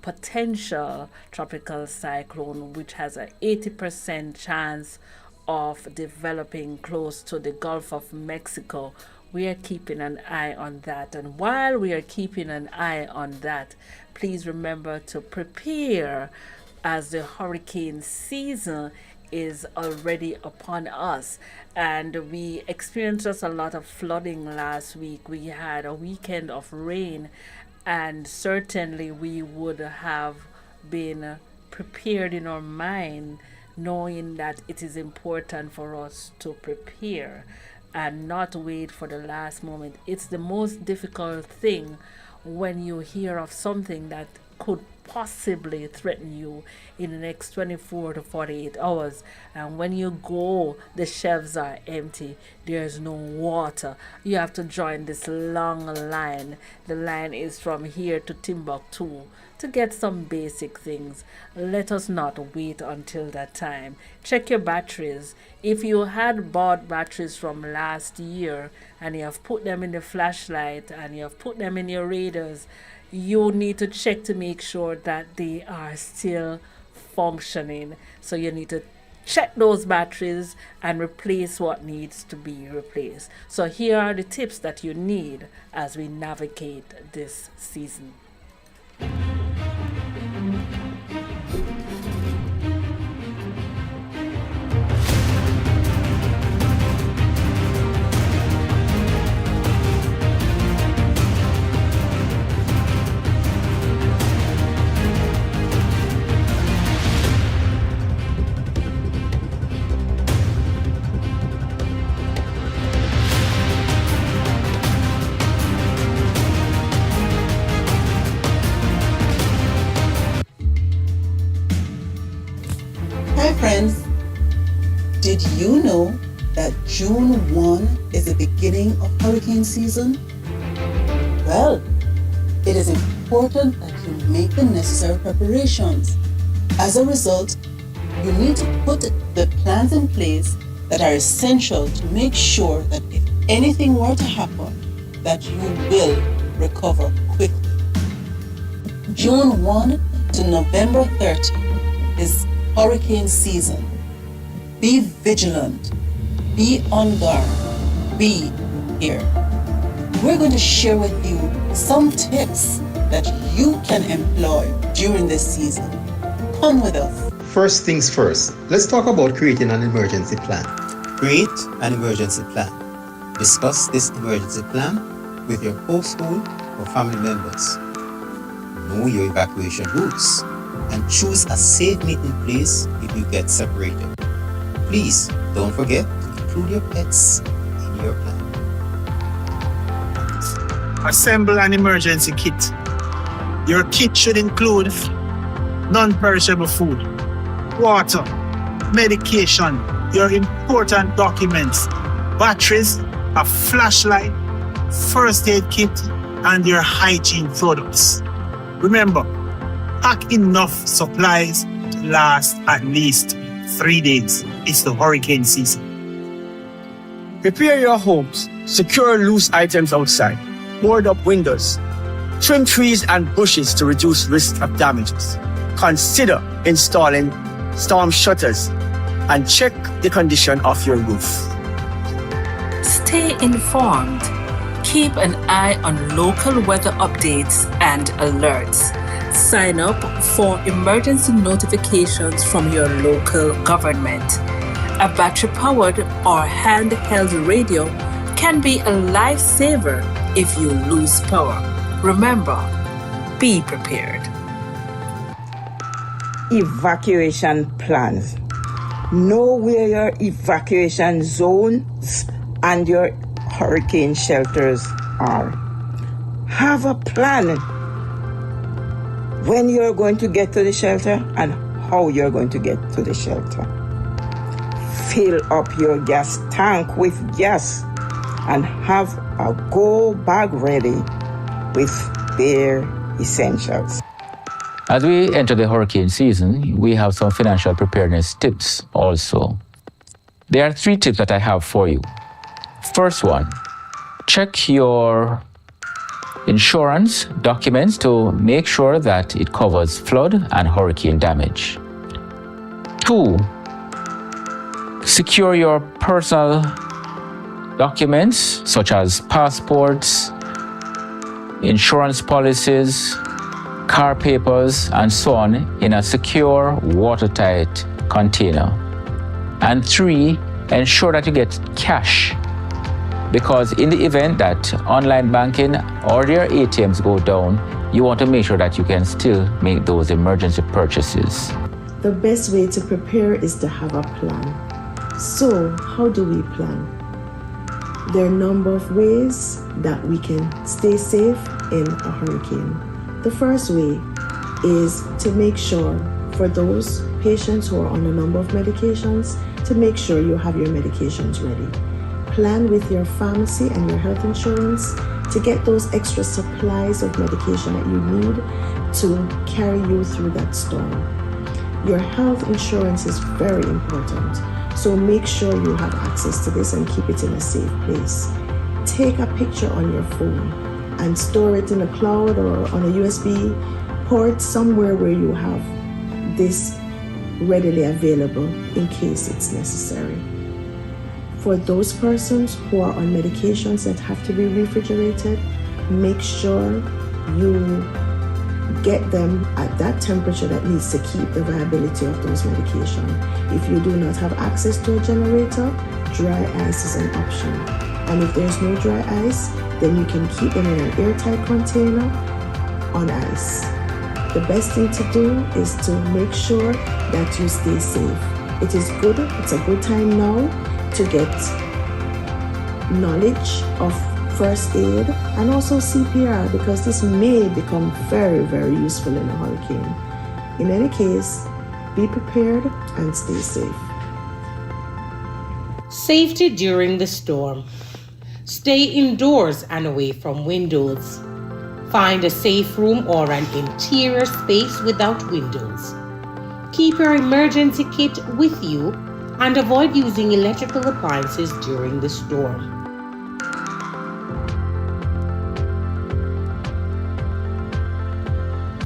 potential tropical cyclone, which has an 80% chance of developing close to the Gulf of Mexico. We are keeping an eye on that. And while we are keeping an eye on that, please remember to prepare as the hurricane season is already upon us. And we experienced just a lot of flooding last week. We had a weekend of rain, and certainly we would have been prepared in our mind, knowing that it is important for us to prepare and not wait for the last moment. It's the most difficult thing when you hear of something that could possibly threaten you in the next 24 to 48 hours, and when you go, the shelves are empty, there's no water, you have to join this long line. The line is from here to Timbuktu to get some basic things. Let us not wait until that time. Check your batteries. If you had bought batteries from last year and you have put them in the flashlight and you have put them in your radars, you need to check to make sure that they are still functioning. So you need to check those batteries and replace what needs to be replaced. So here are the tips that you need as we navigate this season. Hi friends, did you know that June 1 is the beginning of hurricane season? Well, it is important that you make the necessary preparations. As a result, you need to put the plans in place that are essential to make sure that if anything were to happen, that you will recover quickly. June 1 to November 30 is hurricane season. Be vigilant, be on guard, be here. We're going to share with you some tips that you can employ during this season. Come with us. First things first, let's talk about creating an emergency plan. Create an emergency plan. Discuss this emergency plan with your household or family members. Know your evacuation routes and choose a safe meeting place if you get separated. Please don't forget to include your pets in your plan. Assemble an emergency kit. Your kit should include non-perishable food, water, medication, your important documents, batteries, a flashlight, first aid kit, and your hygiene products. Remember, pack enough supplies to last at least 3 days. It's the hurricane season. Prepare your homes. Secure loose items outside. Board up windows. Trim trees and bushes to reduce risk of damages. Consider installing storm shutters and check the condition of your roof. Stay informed. Keep an eye on local weather updates and alerts. Sign up for emergency notifications from your local government. A battery-powered or handheld radio can be a lifesaver if you lose power. Remember, be prepared. Evacuation plans. Know where your evacuation zones and your hurricane shelters are. Have a plan when you're going to get to the shelter and how you're going to get to the shelter. Fill up your gas tank with gas and have a go bag ready with bare essentials. As we enter the hurricane season, we have some financial preparedness tips also. There are 3 tips that I have for you. First one, check your insurance documents to make sure that it covers flood and hurricane damage. 2, secure your personal documents such as passports, insurance policies, car papers, and so on in a secure, watertight container. And 3, ensure that you get cash, because in the event that online banking or your ATMs go down, you want to make sure that you can still make those emergency purchases. The best way to prepare is to have a plan. So, how do we plan? There are a number of ways that we can stay safe in a hurricane. The first way is to make sure, for those patients who are on a number of medications, to make sure you have your medications ready. Plan with your pharmacy and your health insurance to get those extra supplies of medication that you need to carry you through that storm. Your health insurance is very important, so make sure you have access to this and keep it in a safe place. Take a picture on your phone and store it in a cloud or on a USB port somewhere where you have this readily available in case it's necessary. For those persons who are on medications that have to be refrigerated, make sure you get them at that temperature that needs to keep the viability of those medications. If you do not have access to a generator, dry ice is an option. And if there's no dry ice, then you can keep them in an airtight container on ice. The best thing to do is to make sure that you stay safe. It is good, it's a good time now to get knowledge of first aid and also CPR, because this may become very, very useful in a hurricane. In any case, be prepared and stay safe. Safety during the storm. Stay indoors and away from windows. Find a safe room or an interior space without windows. Keep your emergency kit with you and avoid using electrical appliances during the storm.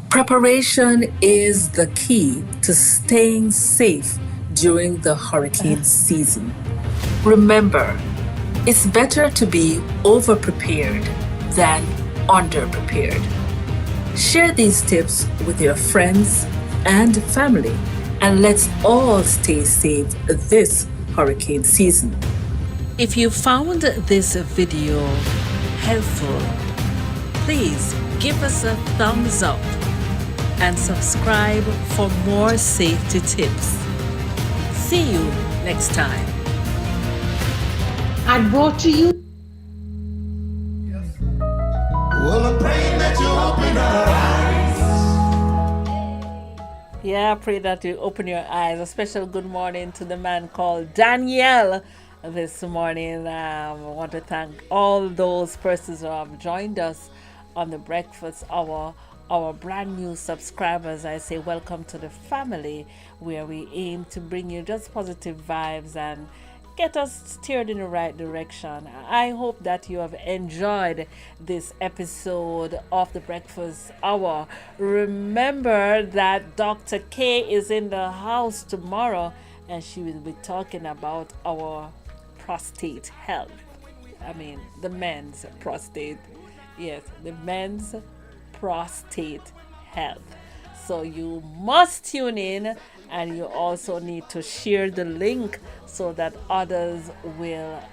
Preparation is the key to staying safe during the hurricane season. Remember, it's better to be over-prepared than under-prepared. Share these tips with your friends and family, and let's all stay safe this hurricane season. If you found this video helpful, please give us a thumbs up and subscribe for more safety tips. See you next time. And brought to you. Well, I'm praying that you open your eyes. Yeah, I pray that you open your eyes. A special good morning to the man called Danielle this morning. I want to thank all those persons who have joined us on the breakfast hour. Our brand new subscribers, I say welcome to the family, where we aim to bring you just positive vibes and get us steered in the right direction. I hope that you have enjoyed this episode of the Breakfast Hour. Remember that Dr. K is in the house tomorrow and she will be talking about our prostate health. I mean, the men's prostate. Yes, the men's prostate health. So you must tune in, and you also need to share the link so that others will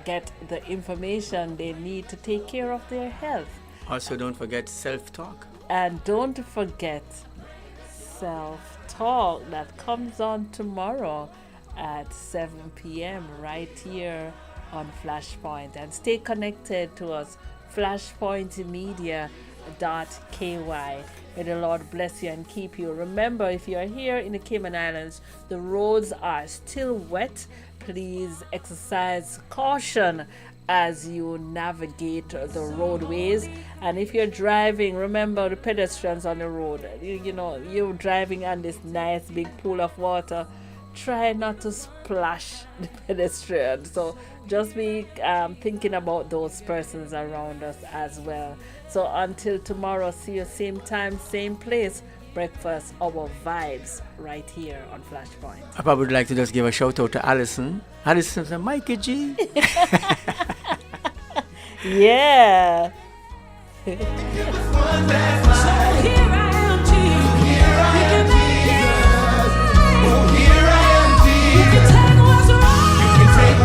get the information they need to take care of their health. Also, don't forget self-talk. And don't forget self-talk that comes on tomorrow at 7 p.m. right here on Flashpoint. And stay connected to us, flashpointmedia.ky. May the Lord bless you and keep you. Remember, if you are here in the Cayman Islands, the roads are still wet. Please exercise caution as you navigate the roadways. And if you're driving, remember the pedestrians on the road. You know, you're driving on this nice big pool of water. Try not to splash the pedestrian. So just be thinking about those persons around us as well. So until tomorrow, see you same time, same place. Breakfast Hour Vibes right here on Flashpoint. I probably would like to just give a shout out to Allison. Allison's a Mikey G. Yeah.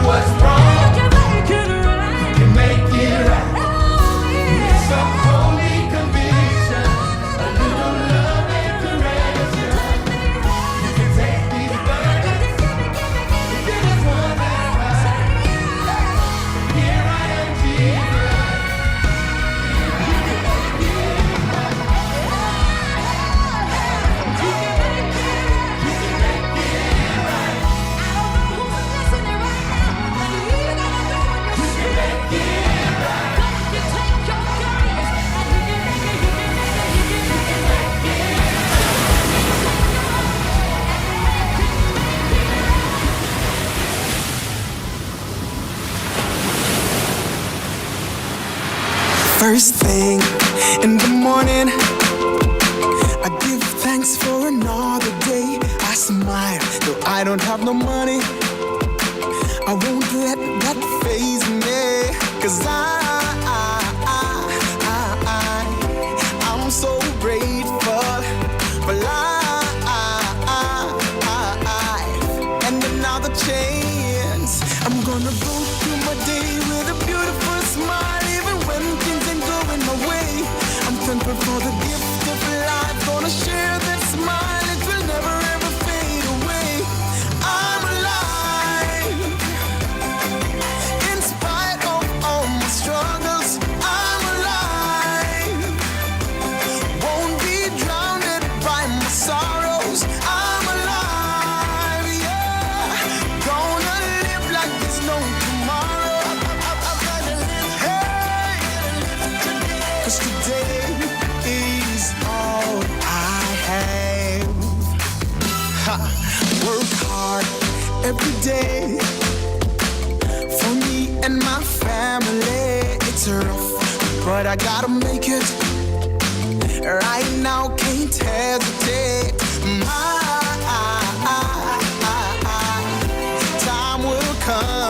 What's wrong? You can make it right. You can make it right. Some holy conviction, a little love and correction. You can take these burdens, give us one last ride. Here I am, Jesus. You can make it right. You can make it right. You can make it right. I don't know who's listening right now. First thing in the morning, I give thanks for another day. I smile, though I don't have no money. I won't let that faze me, 'cause I'm so grateful for life and another chance. I'm gonna go through my day with a beautiful smile, even when things ain't going my way. I'm thankful for the gift of life, gonna share that smile, it will never ever fade away. I'm alive, in spite of all my struggles. I'm alive, won't be drowned by my sorrows. I'm alive, yeah, gonna live like there's no tomorrow. I'm gonna live, hey, 'cause today is all I have. Ha. Work hard every day for me and my family. It's rough, but I gotta make it. Right now, can't hesitate. My time will come.